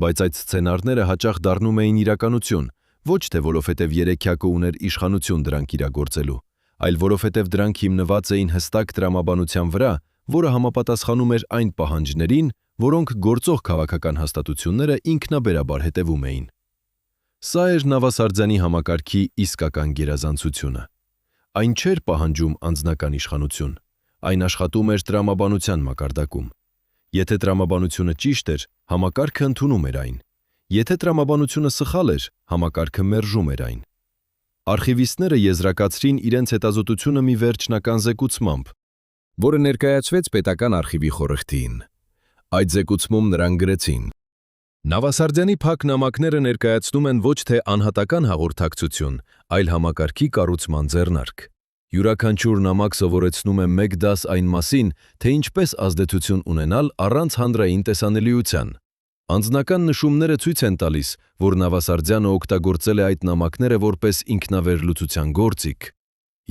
Բայց այդ սցենարները հաճախ դառնում էին իրականություն, ոչ թե որովհետև երեքյակը ուներ իշխանություն դրանք իրագործելու, այլ որովհետև դրանք հիմնված էին հստակ տրամաբանության վրա, որը համապատասխանում էր այն պահանջներին, որոնք գործող քաղաքական հաստատությունները ինքնաբերաբար հետևում էին։ Սա էր Նավասարդյանի համակարգի իսկական գերազանցությունը։ Այն չէր պահանջում անձնական իշխանություն, այն աշխատում էր տրամաբանության մակարդակում։ Եթե տրամաբանությունը ճիշտ էր, համակարգը ընդունում էր այն։ Եթե տրամաբանությունը սխալ էր, համակարգը մերժում էր այն։ Արխիվիստները եզրակացրին իրենց հետազոտությունը մի վերջնական զեկուցմամբ, որը ներկայացվեց Պետական արխիվի խորհրդին։ Այդ զեկուցմում նրանք գրեցին. Նավասարդյանի փակ նամակները ներկայացնում են ոչ թե անհատական հաղորդակցություն, այլ համակարգի կառուցման ձեռնարկ։ Յուրաքանչյուր նամակ սովորեցնում է մեկ դաս այն մասին, թե ինչպես ազդեցություն ունենալ առանց հանրային տեսանելիության։ Անձնական նշումները ցույց են տալիս, որ Նավասարդյանը օգտագործել է այդ նամակները որպես ինքնավերլուծության գործիք։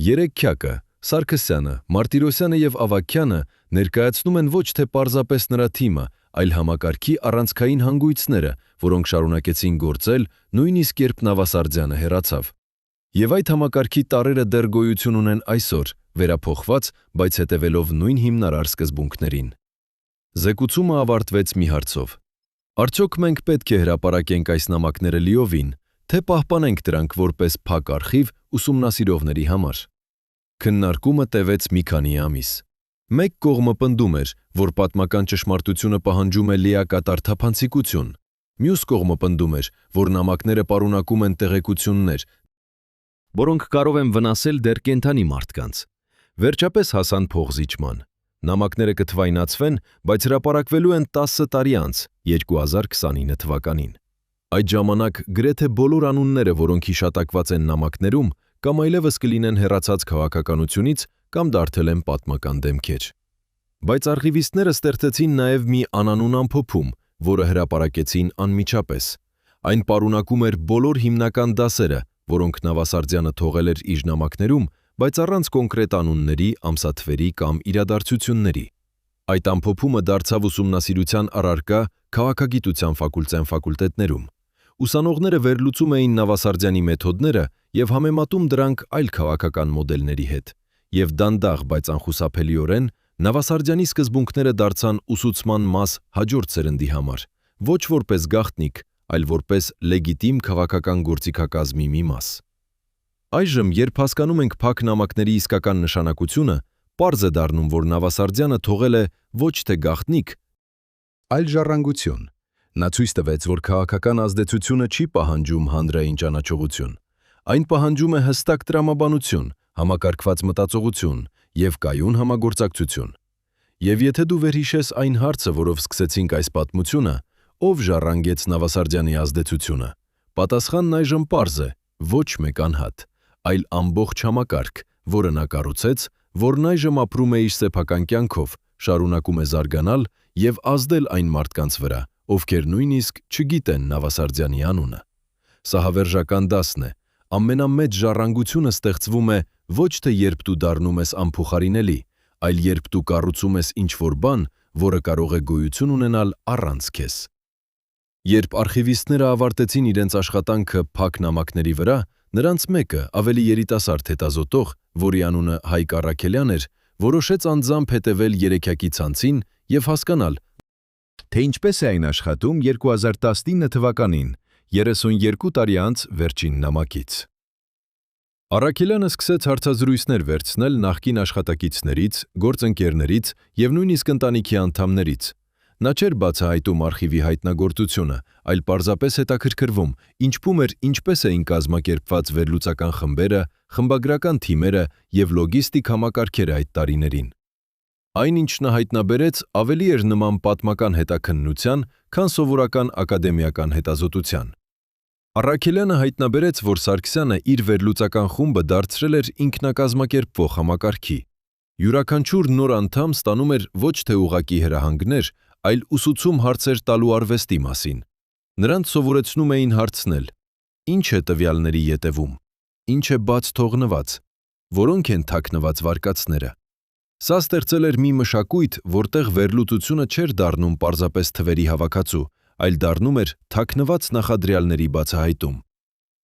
Երեքյակը, Սարգսյանը, Մարտիրոսյանը եւ Ավագյանը ներկայացնում են ոչ թե պարզապես նրա թիմը, այլ համակարգի առանցքային հանգույցները, որոնք շարունակեցին գործել նույնիսկ երբ Նավասարդյանը հեռացավ։ Եվ այդ համակարգի տարրերը դեռ գոյություն ունեն այսօր, վերափոխված, բայց հետևելով նույն հիմնարար սկզբունքներին։ Զեկուցումը ավարտվեց մի հարցով. արդյոք մենք պետք է հրապարակենք այս նամակները լիովին, թե պահպանենք դրանք որպես փակ արխիվ ուսումնասիրողների համար։ Քննարկումը տևեց մի քանի ամիս։ Մեկ կողմը պնդում էր, որ պատմական ճշմարտությունը պահանջում է լիակատար թափանցիկություն, մյուս կողմը պնդում էր, որ նամակները պարունակում են տեղեկություններ, որոնք կարող են վնասել դեռ կենդանի մարդկանց։ Վերջապես հասան փողզիջման։ Նամակները կթվայնացվեն, բայց հրապարակվելու են 10 տարի անց, 2029 թվականին։ Այդ ժամանակ գրեթե բոլոր անունները, որոնք հիշատակված են նամակներում, կամ այլևս կլինեն հեռացած քաղաքականությունից, կամ դարձել են պատմական դեմքեր։ Բայց արխիվիստները ստեղծեցին նաև մի անանուն ամփոփում, որը հրապարակեցին անմիջապես։ Այն պարունակում էր բոլոր հիմնական դասերը, որոնք Նավասարդյանը թողել էր իր նամակներում, բայց առանց կոնկրետ անունների, ամսաթվերի կամ իրադարձությունների։ Այդ ամփոփումը դարձավ ուսումնասիրության առարկա քաղաքագիտության ֆակուլտետներում։ Ուսանողները վերլուծում էին Նավասարդյանի մեթոդները եւ համեմատում դրանք այլ քաղաքական մոդելների հետ, եւ դանդաղ, բայց անխուսափելիորեն Նավասարդյանի սկզբունքները դարձան ուսուցման մաս հաջորդ սերնդի համար, ոչ որպես գաղտնիք, այլ որպես լեգիտիմ քաղաքական գործիքակազմի մի մաս։ Այժմ, երբ հասկանում ենք փակ նամակների իսկական նշանակությունը, պարզ է դառնում, որ Նավասարդյանը թողել է ոչ թե գաղտնիք, այլ ժառանգություն։ Նա ցույց տվեց, որ քաղաքական ազդեցությունը չի պահանջում հանրային ճանաչողություն, այն պահանջում է հստակ տրամաբանություն, համակարգված մտածողություն և կայուն համագործակցություն։ Եվ եթե դու վերհիշես այն հարցը, որով սկսեցինք այս պատմությունը, ով ժառանգեց Նավասարդյանի ազդեցությունը, պատասխանն այժմ պարզ է, ոչ մեկ անհատ, այլ ամբողջ համակարգ, որը նա կառուցեց, որն այժմ ապրում է իր սեփական կյանքով, շարունակում է զարգանալ և ազդել այն մարդկանց վրա, ովքեր նույնիսկ չգիտեն Նավասարդյանի անունը։ Սա հավերժական դասն է, ամենամեծ ժառանգությունը ստեղծվում է ոչ թե երբ դու դառնում ես անփոխարինելի, այլ երբ դու կառուցում ես ինչ-որ բան, որը կարող է գոյություն ունենալ առանց քեզ։ Երբ արխիվիստները ավարտեցին իրենց աշխատանքը փակ նամակների վրա, նրանց մեկը, ավելի երիտասարդ հետազոտող, որի անունը Հայկ Առաքելյան էր, որոշեց անձամբ հետևել երեքյակի ցանցին և հասկանալ, թե ինչպես է այն աշխատում 2019 թվականին, 32 տարի անց վերջին նամակից։ Առաքելյանը սկսեց հարցազրույցներ վերցնել նախկին աշխատակիցներից, գործընկերներից և նույնիսկ ընտանիքի անդամներից։ Նա չէր բացահայտում արխիվի հայտնագործությունը, այլ պարզապես հետաքրքրվում, ինչպում էր ինչպես էին կազմակերպված վերլուծական խմբերը, խմբագրական թիմերը և լոգիստիկ համակարգերը այդ տարիներին։ Այն, ինչ նա հայտնաբերեց, ավելի էր նման պատմական հետաքննության, քան սովորական ակադեմիական հետազոտության։ Առաքելյանը հայտնաբերեց, որ Սարգսյանը իր վերլուծական խումբը դարձրել էր ինքնակազմակերպվող համակարգի։ Յուրաքանչյուր նոր անդամ ստանում էր ոչ թե ուղղակի հրահանգներ, այլ ուսուցում հարցեր տալու արվեստի մասին։ Նրանց սովորեցնում էին հարցնել. ինչ է տվյալների ետևում, ինչ է բաց թողնված, որոնք են թաքնված վարկածները։ Սա ստեղծել էր մի մշակույթ, որտեղ վերլուծությունը չէր դառնում պարզապես թվերի հավաքածու, այլ դառնում էր թաքնված նախադրյալների բացահայտում։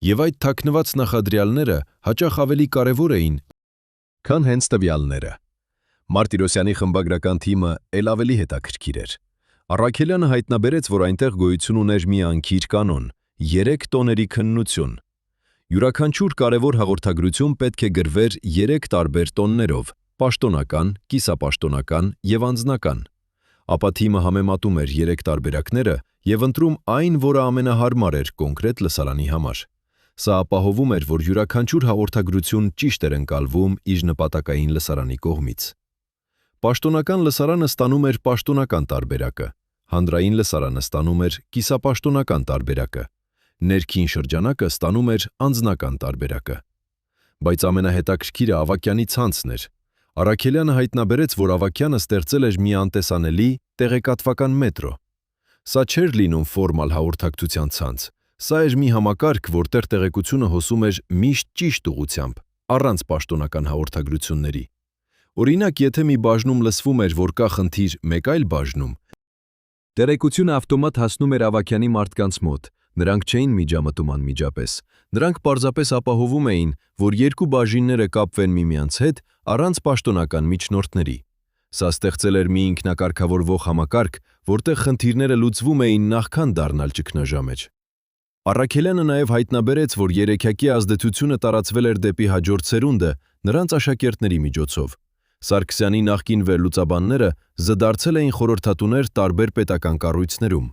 Եվ այդ թաքնված նախադրյալները հաճախ ավելի կարևոր էին, քան հենց տվյալները։ Մարտիրոսյանի խմբագրական թիմը էլ ավելի հետաքրքիր էր։ Առաքելյանը հայտնաբերեց, որ այնտեղ գոյություն ուներ մի անկիր կանոն՝ 3 տոների քննություն։ Յուրաքանչյուր կարևոր հաղորդագրություն պետք է գրվեր 3 տարբեր տոններով՝ պաշտոնական, կիսապաշտոնական և անձնական։ Ապա թիմը համեմատում էր 3 տարբերակները և ընտրում այն, որը ամենահարմար էր կոնկրետ լսարանի համար։ Սա ապահովում էր, որ յուրաքանչյուր հաղորդագրություն ճիշտ էր ընկալվում իր նպատակային լսարանի կողմից։ Պաշտոնական լսարանը ստանում էր պաշտոնական տարբերակը, հանրային լսարանը ստանում էր կիսապաշտոնական տարբերակը, ներքին շրջանակը ստանում էր անձնական տարբերակը։ Բայց ամենահետաքրքիրը Ավագյանի ցանցն էր։ Առաքելյանը հայտնաբերեց, որ Ավագյանը ստեղծել էր մի անտեսանելի տեղեկատվական մետրո։ Սա չէր լինում ֆորմալ հաղորդակցության ցանց, սա էր մի համակարգ, որտեղ տեղեկությունը հոսում էր միշտ ճիշտ ուղղությամբ, առանց պաշտոնական հաղորդագրությունների։ Օրինակ, եթե մի բաժնում լսվում էր, որ կա խնդիր մեկ այլ բաժնում, տեղեկությունը ավտոմատ հասնում էր Ավագյանի մարդկանց մոտ, նրանք չէին միջամտում անմիջապես, նրանք պարզապես ապահովում էին, որ երկու բաժինները կապվեն միմյանց հետ առանց պաշտոնական միջնորդների։ Սա ստեղծել էր մի ինքնակարգավորվող համակարգ, որտեղ խնդիրները լուծվում էին նախքան դառնալ ճգնաժամեր։ Առաքելյանը նաև հայտնաբերեց, որ երեքյակի ազդեցությունը տարածվել էր դեպի հաջորդ սերունդը նրանց աշակերտների միջոցով։ Սարգսյանի նախկին վերլուծաբանները զդարձել էին խորհրդատուներ տարբեր պետական կառույցներում։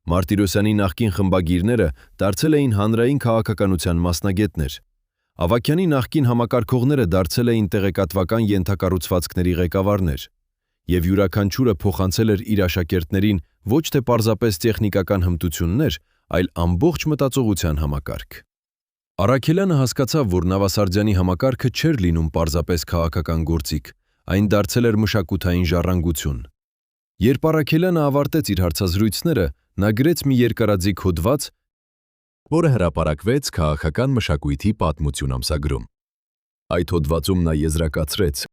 Մարտիրոսյանի նախկին խմբագիրները դարձել էին հանրային քաղաքականության մասնագետներ։ Ավագյանի նախկին համակարգողները դարձել էին տեղեկատվական ենթակառուցվածքների ղեկավարներ։ Եվ յուրաքանչյուրը փոխանցել էր իր աշակերտներին ոչ թե պարզապես տեխնիկական հմտություններ, այլ ամբողջ մտածողության համակարգ։ Առաքելյանը հասկացավ, որ Նավասարդյանի համակարգը չէր լինում պարզապես քաղաքական գործիք, այն դարձել էր մշակութային ժառանգություն։ Երբ Առաքելյանը ավարտեց իր հարցազրույցները, նա գրեց մի երկարաձիգ հոդված, որը հրապարակվեց Քաղաքական մշակույթի պատմություն ամսագրում։ Այդ հոդվածում նա եզրակացրեց.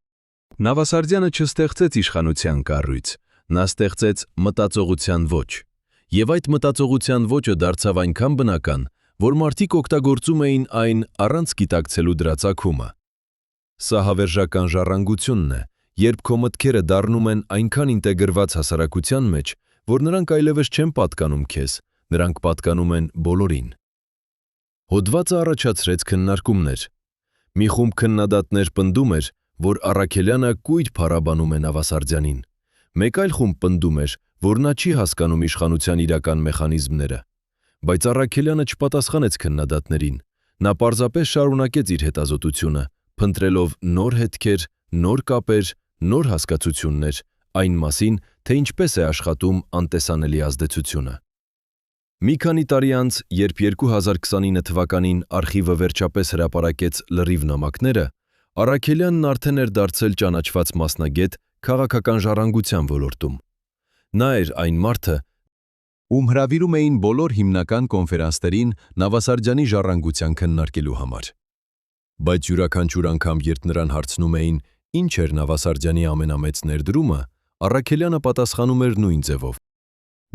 Նավասարդյանը չստեղծեց իշխանության կառույց, նա ստեղծեց մտածողության ոճ, եւ այդ մտածողության ոճը դարձավ այնքան բնական, որ մարդիկ օգտագործում էին այն առանց գիտակցելու դրա ծագումը։ Սա հավերժական ժառանգությունն է, երբ քո մտքերը դառնում են այնքան ինտեգրված հասարակության մեջ, որ նրանք այլևս չեն պատկանում քեզ, նրանք պատկանում են բոլորին։ Հոդվածը առաջացրեց քննարկումներ։ Մի խումբ քննադատներ պնդում էր, որ Առաքելյանը կույր փառաբանում է Նավասարդյանին։ Մեկ այլ խումբ պնդում էր, որ նա չի հասկանում իշխանության իրական մեխանիզմները։ Բայց Առաքելյանը չպատասխանեց քննադատներին։ Նա պարզապես շարունակեց իր հետազոտությունը, փնտրելով նոր հետքեր, նոր կապեր, նոր հասկացություններ այն մասին, թե ինչպես է աշխատում անտեսանելի ազդեցությունը։ Մի քանի տարի անց, երբ 2029 թվականին արխիվը վերջապես հրապարակեց լրիվ նամակները, Առաքելյանն արդեն էր դարձել ճանաչված մասնագետ քաղաքական ժառանգության ոլորտում։ Նա էր այն մարդը, ում հրավիրում էին բոլոր հիմնական կոնֆերանսներին Նավասարդյանի ժառանգության քննարկելու համար։ Բայց յուրաքանչյուր անգամ, երբ նրան հարցնում էին, ինչ էր Նավասարդյանի ամենամեծ ներդրումը, Առաքելյանը պատասխանում էր նույն ձևով.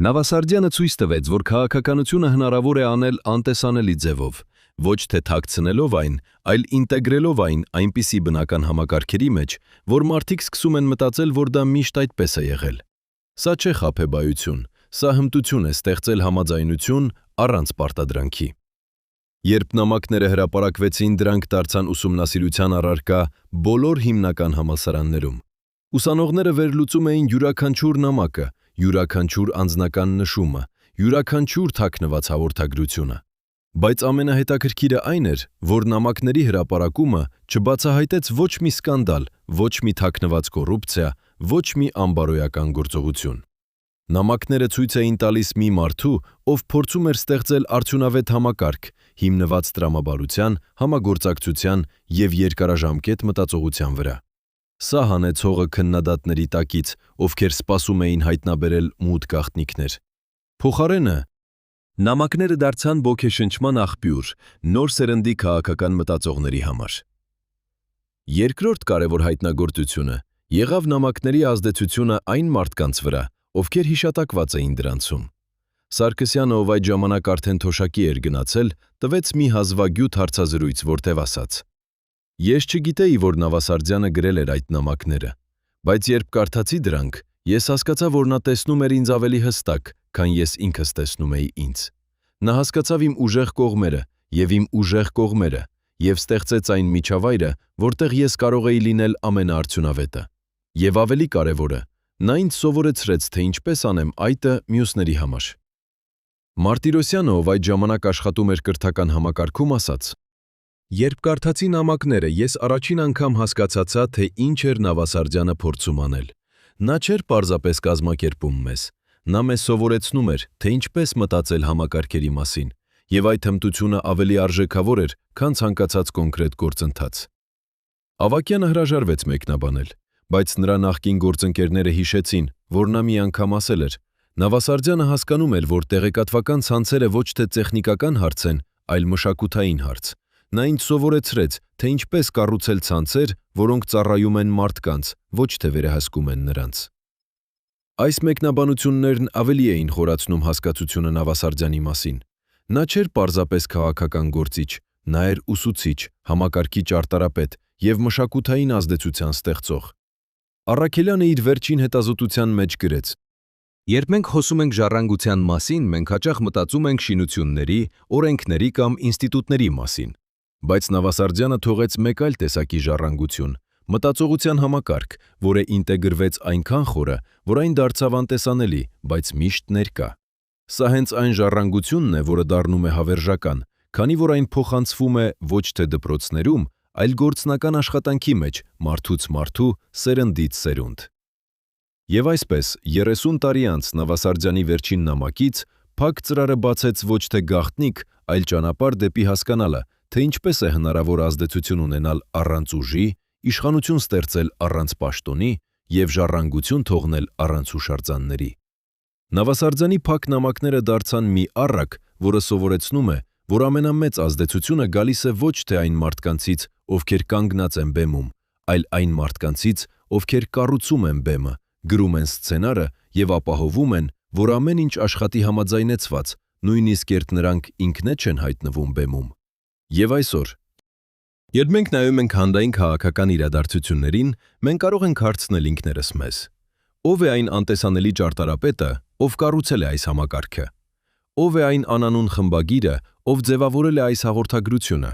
Նավասարդյանը ցույց տվեց, որ քաղաքականությունը հնարավոր է անել անտեսանելի ձևով, ոչ թե թաքցնելով այն, այլ ինտեգրելով այն այնպիսի բնական համակարգերի մեջ, որ մարդիկ սկսում են մտածել, որ դա միշտ այդպես է եղել։ Սա չէ խաբեբայություն, սա հմտություն է ստեղծել համաձայնություն առանց պարտադրանքի։ Երբ նամակները հրապարակվեցին, դրանք դարձան ուսումնասիրության առարկա բոլոր հիմնական համալսարաններում։ Ուսանողները վերլուծում էին յուրաքանչյուր նամակը, յուրաքանչյուր անձնական նշումը, յուրաքանչյուր թաքնված հաղորդագրությունը։ Բայց ամենահետաքրքիրը այն էր, որ նամակների հրապարակումը չբացահայտեց ոչ մի սկանդալ, ոչ մի թաքնված կոռուպցիա, ոչ մի անբարոյական գործողություն։ Նամակները ցույց էին տալիս մի մարդու, ով փորձում էր ստեղծել արդյունավետ համակարգ, հիմնված տրամաբարության, համագործակցության և երկարաժամկետ մտածողության վրա։ Սա հանեց հողը քննադատների տակից, ովքեր սպասում էին հայտնաբերել մութ գաղտնիքներ։ Փոխարենը նամակները դարձան ոգեշնչման աղբյուր նոր սերնդի քաղաքական մտածողների համար։ Երկրորդ կարևոր հայտնագործությունը եղավ նամակների ազդեցությունը այն մարդկանց վրա, ովքեր հիշատակված էին դրանցում։ Սարգսյանը, ով այդ ժամանակ արդեն թոշակի էր գնացել, տվեց մի հազվագյուտ հարցազրույց, որտև ասաց. «Ես չգիտեի, որ Նավասարդյանը գրել էր այդ նամակները, բայց երբ կարդացի դրանք, ես հասկացա, որ նա տեսնում էր ինձ ավելի հստակ, քան ես ինքս տեսնում էի ինձ։ Նա հասկացավ իմ ուժեղ կողմերը և իմ ուժեղ կողմերը և ստեղծեց այն միջավայրը, որտեղ ես կարող էի լինել ամենաարդյունավետը։ Եվ ավելի կարևորը, նա ինձ սովորեցրեց, թե ինչպես անեմ այդը մյուսների համար»։ Մարտիրոսյանը, ով այդ ժամանակ աշխատում էր կրթական համակարգում, ասաց. «Երբ կարդացի նամակները, ես առաջին անգամ հասկացա, թե ինչ էր Նավասարդյանը փորձում անել։ Նա չէր պարզապես կազմակերպում մեզ, նա մեզ սովորեցնում էր, թե ինչպես մտածել համակարգերի մասին, և այդ հմտությունը ավելի արժեքավոր էր, քան ցանկացած կոնկրետ գործընթաց»։ Ավագյանը հրաժարվեց մեկնաբանել, բայց նրա նախկին գործընկերները հիշեցին, որ նա մի անգամ ասել էր. Նավասարդյանը հասկանում էր, որ տեղեկատվական ցանցերը ոչ թե տեխնիկական հարց են, այլ մշակութային հարց։ Նա ինձ սովորեցրեց, թե ինչպես կառուցել ցանցեր, որոնք ծառայում են մարդկանց, ոչ թե վերահսկում են նրանց։ Այս մեկնաբանություններն ավելի էին խորացնում հասկացությունը Նավասարդյանի մասին։ Նա չէր պարզապես քաղաքական գործիչ, նա էր ուսուցիչ, համակարգիչ արտարապետ և մշակութային ազդեցության ստեղծող։ Առաքելյանը իր վերջին հետազոտության մեջ գրեց. «Երբ մենք խոսում ենք ժառանգության մասին, մենք հաճախ մտածում ենք շինությունների, օրենքների կամ ինստիտուտների մասին։ Բայց Նավասարդյանը թողեց մեկ այլ տեսակի ժառանգություն, մտածողության համակարգ, որը ինտեգրվեց այնքան խորը, որ այն դարձավ անտեսանելի, բայց միշտ ներկա։ Սա հենց այն ժառանգությունն է, որը դառնում է հավերժական, քանի որ այն փոխանցվում է ոչ թե դպրոցներում, այլ գործնական աշխատանքի մեջ, մարդուց մարդու, սերնդից սերունդ»։ Եվ այսպես, 30 տարի անց Նավասարդյանի վերջին նամակից փակ ծրարը բացեց ոչ թե գաղտնիք, այլ ճանապարհ դեպի հասկանալը, թե ինչպես է հնարավոր ազդեցություն ունենալ առանց ուժի, իշխանություն ստեղծել առանց պաշտոնի և ժառանգություն թողնել առանց հուշարձանների։ Նավասարդյանի փակ նամակները դարձան մի առակ, որը սովորեցնում է, որ ամենամեծ ազդեցությունը գալիս է ոչ թե այն մարդկանցից, ովքեր կանգնած են բեմում, այլ այն մարդկանցից, ովքեր կառուցում են բեմը, գրում են սցենարը և ապահովում են, որ ամեն ինչ աշխատի համաձայնեցված, նույնիսկ երբ նրանք ինքնետ չեն հայտնվում բեմում։ Եվ այսօր, երբ մենք նայում ենք հանդային քաղաքական իրադարձություններին, մենք կարող ենք հարցնել ինքներս մեզ. ով է այն անտեսանելի ճարտարապետը, ով կառուցել է այս համակարգը։ Ով է այն անանուն խմբագիրը, ով ձևավորել է այս հաղորդագրությունը։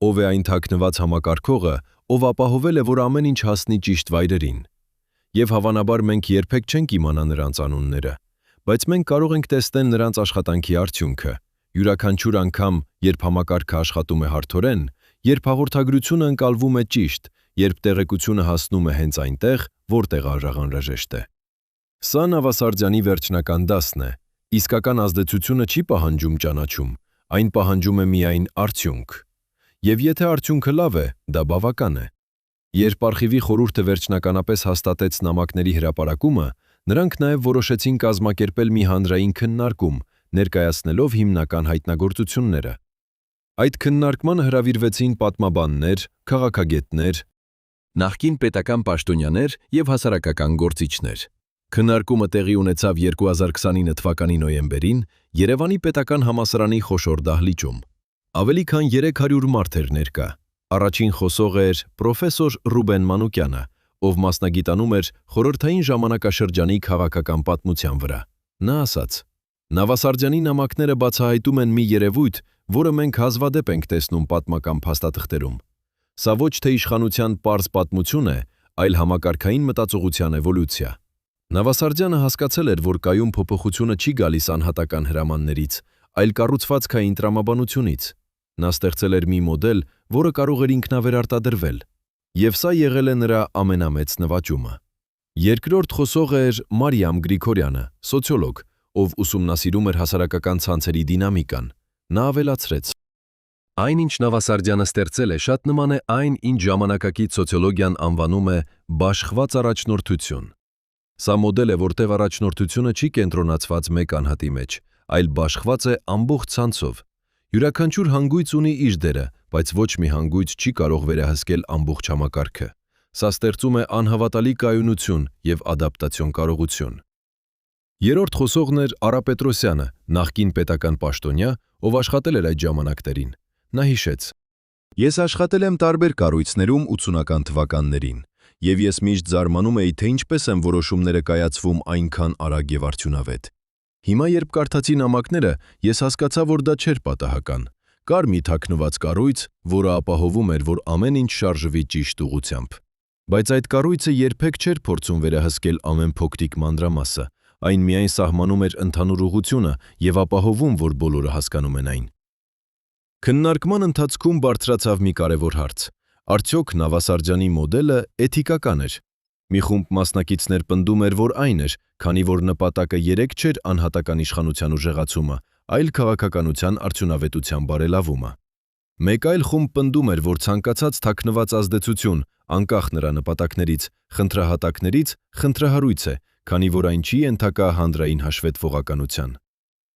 ով է այն թաքնված համակարգողը, ով ապահովել է, որ ամեն ինչ հասնի ճիշտ վայրերին։ Եվ հավանաբար մենք երբեք չենք իմանա նրանց անունները, բայց մենք կարող ենք տեսնել նրանց աշխատանքի արդյունքը։ Յուրաքանչյուր անգամ, երբ համակարգը աշխատում է հարթորեն, երբ հաղորդագրությունը ընկալվում է ճիշտ, երբ տեղեկությունը հասնում է հենց այնտեղ, որտեղ անհրաժեշտ է։ Սա Նավասարդյանի վերջնական դասն է։ Իսկական ազդեցությունը չի պահանջում ճանաչում, այն պահանջում է միայն արդյունք։ Եվ եթե արդյունքը լավ է, դա բավական է։ Երբ արխիվի խորհուրդը վերջնականապես հաստատեց նամակների հրապարակումը, նրանք նաև որոշեցին կազմակերպել մի հանրային քննարկում, ներկայացնելով հիմնական հայտնագործությունները։ Այդ քննարկմանը հրավիրվեցին պատմաբաններ, քաղաքագետներ, նախկին պետական պաշտոնյաներ և հասարակական գործիչներ։ Քննարկումը տեղի ունեցավ 2029 թվականի նոյեմբերին Երևանի պետական համալսարանի խոշոր դահլիճում։ Ավելի քան 300 մարդ էր ներկա։ Առաջին խոսող էր պրոֆեսոր Ռուբեն Մանուկյանը, ով մասնագիտանում էր խորհրդային ժամանակաշրջանի քաղաքական պատմության վրա։ Նա ասաց. Նավասարդյանի նամակները բացահայտում են մի երևույթ, որը մենք հազվադեպ ենք տեսնում պատմական փաստաթղթերում։ Սա ոչ թե իշխանության պարզ պատմություն է, այլ համակարգային մտածողության էվոլյուցիա։ Նավասարդյանը հասկացել էր, որ կայուն փոփոխությունը չի գալիս անհատական հրամաններից, այլ կառուցվածքային տրամաբանությունից։ Նա ստեղծել էր մի մոդել, որը կարող էր ինքնավերարտադրվել։ Եվ սա եղել է նրա ամենամեծ նվաճումը։ Երկրորդ խոսողը էր Մարիամ Գրիգորյանը, սոցիոլոգ, ով ուսումնասիրում էր հասարակական ցանցերի դինամիկան։ Նա ավելացրեց. Այն, ինչ Նավասարդյանը ստեղծել է, շատ նման է այն, ինչ ժամանակակից սոցիոլոգիան անվանում է բաշխված առաջնորդություն։ Սա մոդել է, որտեղ առաջնորդությունը չի կենտրոնացված մեկ անհատի մեջ, այլ բաշխված է ամբողջ ցանցով։ Յուրաքանչյուր հանգույց ունի իր դերը, բայց ոչ մի հանգույց չի կարող վերահսկել ամբողջ համակարգը։ Սա ստեղծում է անհավատալի կայունություն և ադապտացիոն կարողություն։ Երրորդ խոսողն էր Արա Պետրոսյանը, նախկին պետական պաշտոնյա, ով աշխատել էր այդ ժամանակներին։ Նա հիշեց. Ես աշխատել եմ տարբեր կառույցներում 80-ական թվականներին, և ես միշտ զարմանում էի, թե ինչպես են որոշումները կայացվում այնքան արագ և արդյունավետ։ Հիմա, երբ կարդացի նամակները, ես հասկացա, որ դա չէր պատահական։ Կար մի թաքնված կառույց, որը ապահովում էր, որ ամեն ինչ շարժվի ճիշտ ուղղությամբ։ Բայց այդ կառույցը երբեք չէր փորձում վերահսկել ամեն փոքրիկ մանրամասը, այն միայն սահմանում էր ընդհանուր ուղղությունը և ապահովում, որ բոլորը հասկանում են այն։ Քննարկման ընթացքում բարձրացավ մի կարևոր հարց. արդյոք Նավասարդյանի մոդելը էթիկական էր։ Մի խումբ մասնակիցներ պնդում էր, որ այն էր, քանի որ նպատակը երեք չէր անհատական իշխանության ուժեղացումը, այլ քաղաքականության արդյունավետության բարելավումը։ Մեկ այլ խումբ պնդում էր, որ ցանկացած թաքնված ազդեցություն, անկախ նրա նպատակներից, խնդրահատակներից, խնդրահարույց է, քանի որ այն չի ենթակա հանրային հաշվետվողականության։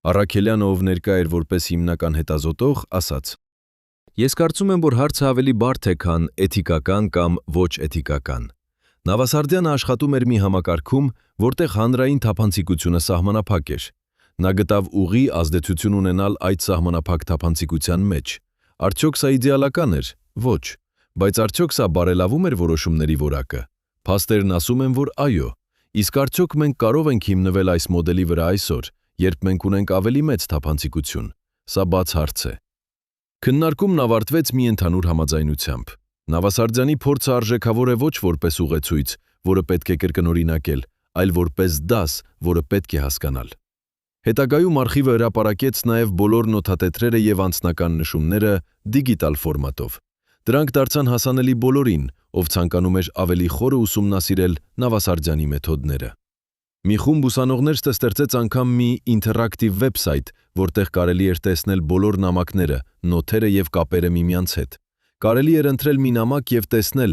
Առաքելյանը, ով ներկա էր որպես հիմնական հետազոտող, ասաց. Ես կարծում եմ, որ հարցը ավելի բարդ է, քան էթիկական կամ ոչ էթիկական։ Նավասարդյանը աշխատում էր մի համակարգում, որտեղ հանրային թափանցիկությունը սահմանափակ էր։ Նա գտավ ուղի ազդեցություն ունենալ այդ սահմանափակ թափանցիկության մեջ։ Արդյոք սա իդեալական էր։ Ոչ։ Բայց արդյոք սա բարելավում էր որոշումների որակը։ Փաստերն ասում են, որ այո։ Իսկ արդյոք մենք կարող ենք հիմնվել այս մոդելի վրա այսօր, երբ մենք ունենք ավելի մեծ թափանցիկություն։ Սա բաց հարց է։ Քննարկումն ավարտվեց մի ընդհանուր համաձայնությամբ։ Նավասարդյանի փորձը արժեքավոր է ոչ որպես ուղեցույց, որը պետք է կրկնօրինակել, այլ որպես դաս, որը պետք է հասկանալ։ Հետագայում արխիվը հրապարակեց նաև բոլոր նոթատետրերը և անձնական նշումները դիգիտալ ֆորմատով։ Դրանք դարձան հասանելի բոլորին, ով ցանկանում էր ավելի խորը ուսումնասիրել Նավասարդյանի մեթոդները։ Մի խումբ ուսանողներ ստեղծեց անգամ մի ինտերակտիվ վեբսայթ, որտեղ կարելի էր տեսնել բոլոր նամակները, նոթերը և կապերը միմյանց հետ։ Կարելի էր ընտրել մի նամակ և տեսնել,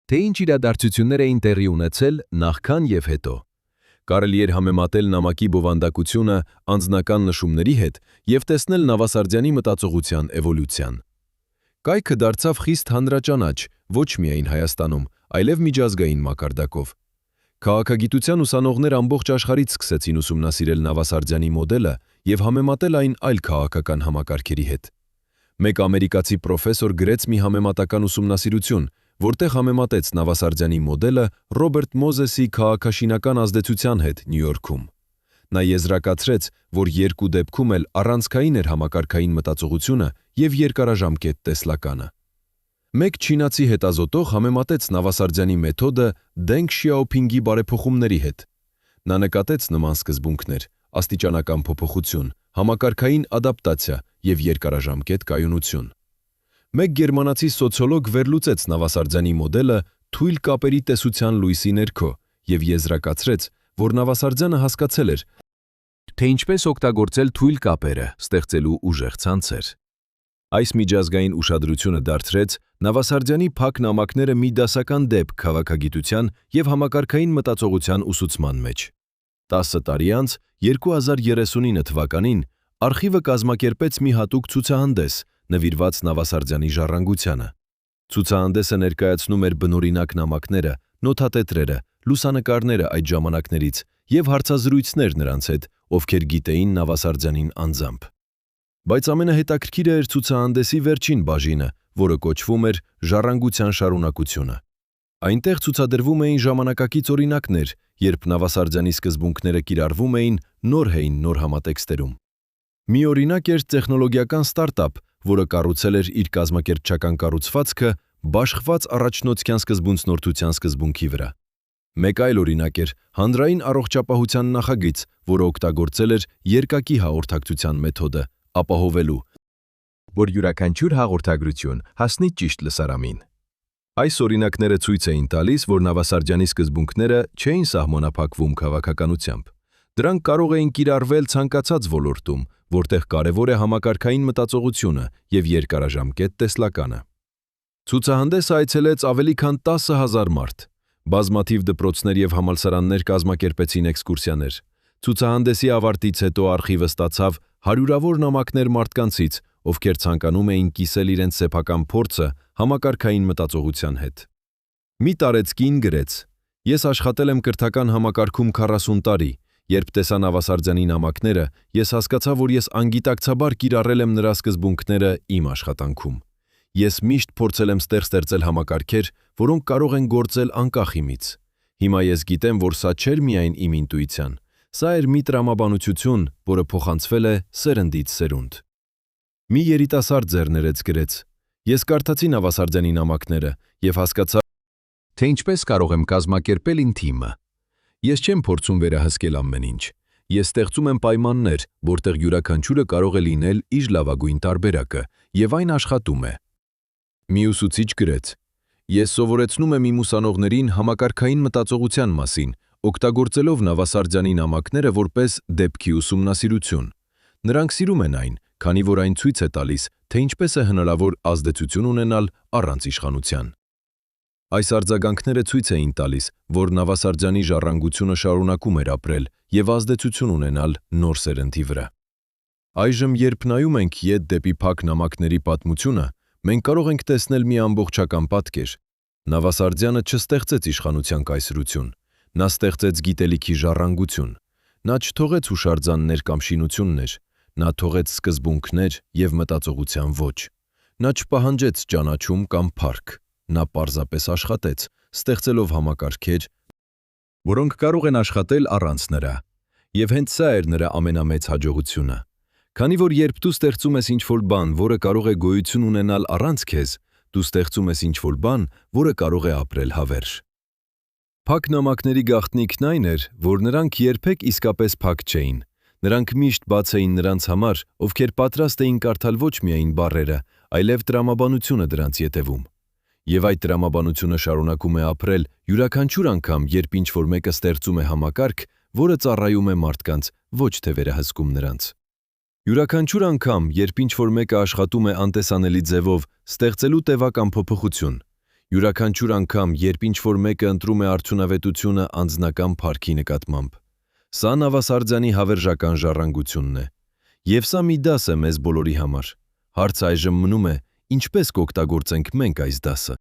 թե ինչ իրադարձություններ էին տեղի ունեցել նախքան և հետո։ Կարելի էր համեմատել նամակի բովանդակությունը անձնական նշումների հետ և տեսնել Նավասարդյանի մտածողության էվոլյուցիան։ Կայքը դարձավ խիստ հանրաճանաչ ոչ միայն Հայաստանում, այլև միջազգային մակարդակով։ Քաղաքագիտության ուսանողներ ամբողջ աշխարհից սկսեցին ուսումնասիրել Նավասարդյանի մոդելը և համեմատել այն այլ քաղաքական համակարգերի հետ։ Մեկ ամերիկացի պրոֆեսոր գրեց մի համեմատական ուսումնասիրություն, որտեղ համեմատեց Նավասարդյանի մոդելը Ռոբերտ Մոզեսի քաղաքաշինական ազդեցության հետ Նյու Յորքում։ Նա եզրակացրեց, որ երկու դեպքում էլ առանցքային էր համակարգային մտածողությունը և երկարաժամկետ տեսլականը։ Մեկ չինացի հետազոտող համեմատեց Նավասարդյանի մեթոդը Դենգ Շիաոփինգի բարեփոխումների հետ։ Նա նկատեց նման սկզբունքներ՝ աստիճանական փոփոխություն, համակարգային ադապտացիա եւ երկարաժամկետ կայունություն։ Մեկ գերմանացի սոցիոլոգ վերլուծեց Նավասարդյանի մոդելը թույլ կապերի տեսության լույսի ներքո եւ եզրակացրեց, որ Նավասարդյանը հասկացել էր, թե ինչպես օգտագործել թույլ կապերը ստեղծելու ուժեղ ցանցեր։ այս միջազգային ուշադրությունը դարձրեց Նավասարդյանի փակ նամակները մի դասական դեպք քաղաքագիտության եւ համակարգային մտածողության ուսուցման մեջ։ 10 տարի անց 2039 թվականին արխիվը կազմակերպեց մի հատուկ ցուցահանդես նվիրված Նավասարդյանի ժառանգությանը։ Ցուցահանդեսը ներկայացնում էր բնօրինակ նամակները, նոթատետրերը, լուսանկարները այդ ժամանակներից եւ հարցազրույցներ նրանց հետ, ովքեր գիտեին Նավասարդյանին անձամբ։ Բայց ամենահետաքրքիրը էր ցուցահանդեսի վերջին բաժինը, որը կոչվում էր «Ժառանգության շարունակությունը»։ Այնտեղ ցուցադրվում էին ժամանակակից օրինակներ, երբ Նավասարդյանի սկզբունքները կիրառվում էին նոր համատեքստերում։ Մի օրինակ էր տեխնոլոգիական ստարտափ, որը կառուցել էր իր կազմակերպչական կառուցվածքը բաշխված առաջնոցյան սկզբունցնորդության սկզբունքի վրա։ Մեկ այլ օրինակ էր հանրային առողջապահության նախագիծ, որը օգտագործել էր երկակի հաղորդակցության մեթոդը, ապահովելու, որ յուրաքանչյուր հաղորդագրություն հասնի ճիշտ լսարանին։ Այս օրինակները ցույց էին տալիս, որ Նավասարդյանի սկզբունքները չէին սահմանափակվում քաղաքականությամբ։ Դրանք կարող էին կիրառվել ցանկացած ոլորտում, որտեղ կարևոր է համակարգային մտածողությունը եւ երկարաժամկետ տեսլականը։ Ցուցահանդեսը այցելեց ավելի քան 10,000 մարդ։ Բազմաթիվ դպրոցներ եւ համալսարաններ կազմակերպեցին էքսկուրսիաներ։ Ցուցահանդեսի ավարտից հետո արխիվը ստացավ հարյուրավոր նամակներ մարդկանցից, ովքեր ցանկանում էին կիսել իրենց սեփական փորձը համակարգային մտածողության հետ։ Մի տարեցկին գրեց. «Ես աշխատել եմ կրթական համակարգում 40 տարի, երբ տեսա Նավասարդյանի նամակները, ես հասկացա, որ ես անգիտակցաբար կիրառել եմ նրա սկզբունքները իմ աշխատանքում։ Ես միշտ փորձել եմ ստեղծել համակարգեր, որոնք կարող են գործել անկախ իմից։ Հիմա ես գիտեմ, որ սա չէր միայն իմ ինտուիցիան, սա էր մի տրամաբանություն, որը փոխանցվել է սերնդից սերունդ»։ Մի երիտասարդ ձեռներեց գրեց. «Ես կարդացի Նավասարդյանի նամակները եւ հասկացա, Թե ինչպես կարող եմ կազմակերպել իմ թիմը։ Ես չեմ փորձում վերահսկել ամեն ինչ։ Ես ստեղծում եմ պայմաններ, որտեղ յուրաքանչյուրը կարող է լինել իր լավագույն տարբերակը, եւ այն աշխատում է»։ Մի ուսուցիչ գրեց. «Ես սովորեցնում եմ իմ ուսանողներին համակարգային մտածողության մասին, օգտագործելով Նավասարդյանի նամակները որպես դեպքի ուսումնասիրություն։ Նրանք սիրում են այն, քանի որ այն ցույց է տալիս, թե ինչպես է հնարավոր ազդեցություն ունենալ առանց իշխանության»։ Այս արձագանքները ցույց էին տալիս, որ Նավասարդյանի ժառանգությունը շարունակում էր ապրել եւ ազդեցություն ունենալ նոր սերնդի վրա։ Այժմ, երբ նայում ենք ետ դեպի փակ նամակների պատմությունը, մենք կարող ենք տեսնել մի ամբողջական պատկեր։ Նավասարդյանը չստեղծեց իշխանության կայսրություն, նա ստեղծեց գիտելիքի ժառանգություն։ Նա չթողեց հուշարձաններ կամ շինություններ, նա թողեց սկզբունքներ եւ մտածողության ոճ։ Նա չպահանջեց ճանաչում կամ փառք, նա պարզապես աշխատեց, ստեղծելով համակարգեր, որոնք կարող են աշխատել առանց նրա։ Եվ հենց սա էր նրա ամենամեծ հաջողությունը։ Քանի որ երբ դու ստեղծում ես ինչ-որ բան, որը կարող է գոյություն ունենալ առանց քեզ, դու ստեղծում ես ինչ-որ բան, որը կարող է ապրել հավերժ։ Փակ նամակների գաղտնիքն այն էր, որ նրանք երբեք իսկապես փակ չէին։ Նրանք միշտ բաց էին նրանց համար, ովքեր պատրաստ էին կարդալ ոչ միայն բառերը, այլև տրամաբանությունը դրանց ետևում։ Եվ այդ տրամաբանությունը շարունակում է ապրել յուրաքանչյուր անգամ, երբ ինչ-որ մեկը ստեղծում է համակարգ, որը ծառայում է մարդկանց, ոչ թե վերահսկում նրանց։ Յուրաքանչյուր անգամ, երբ ինչ-որ մեկը աշխատում է անտեսանելի ձևով ստեղծելու տևական փոփոխություն։ Յուրաքանչյուր անգամ, երբ ինչ-որ մեկը ընտրում է արդյունավետությունը անձնական փառքի նկատմամբ։ Սա Նավասարդյանի հավերժական ժառանգությունն է։ Եվ սա մի դաս է մեզ բոլորի համար։ Հարցը այժմ մնում է, ինչպես կօգտագործենք մենք այս դասը։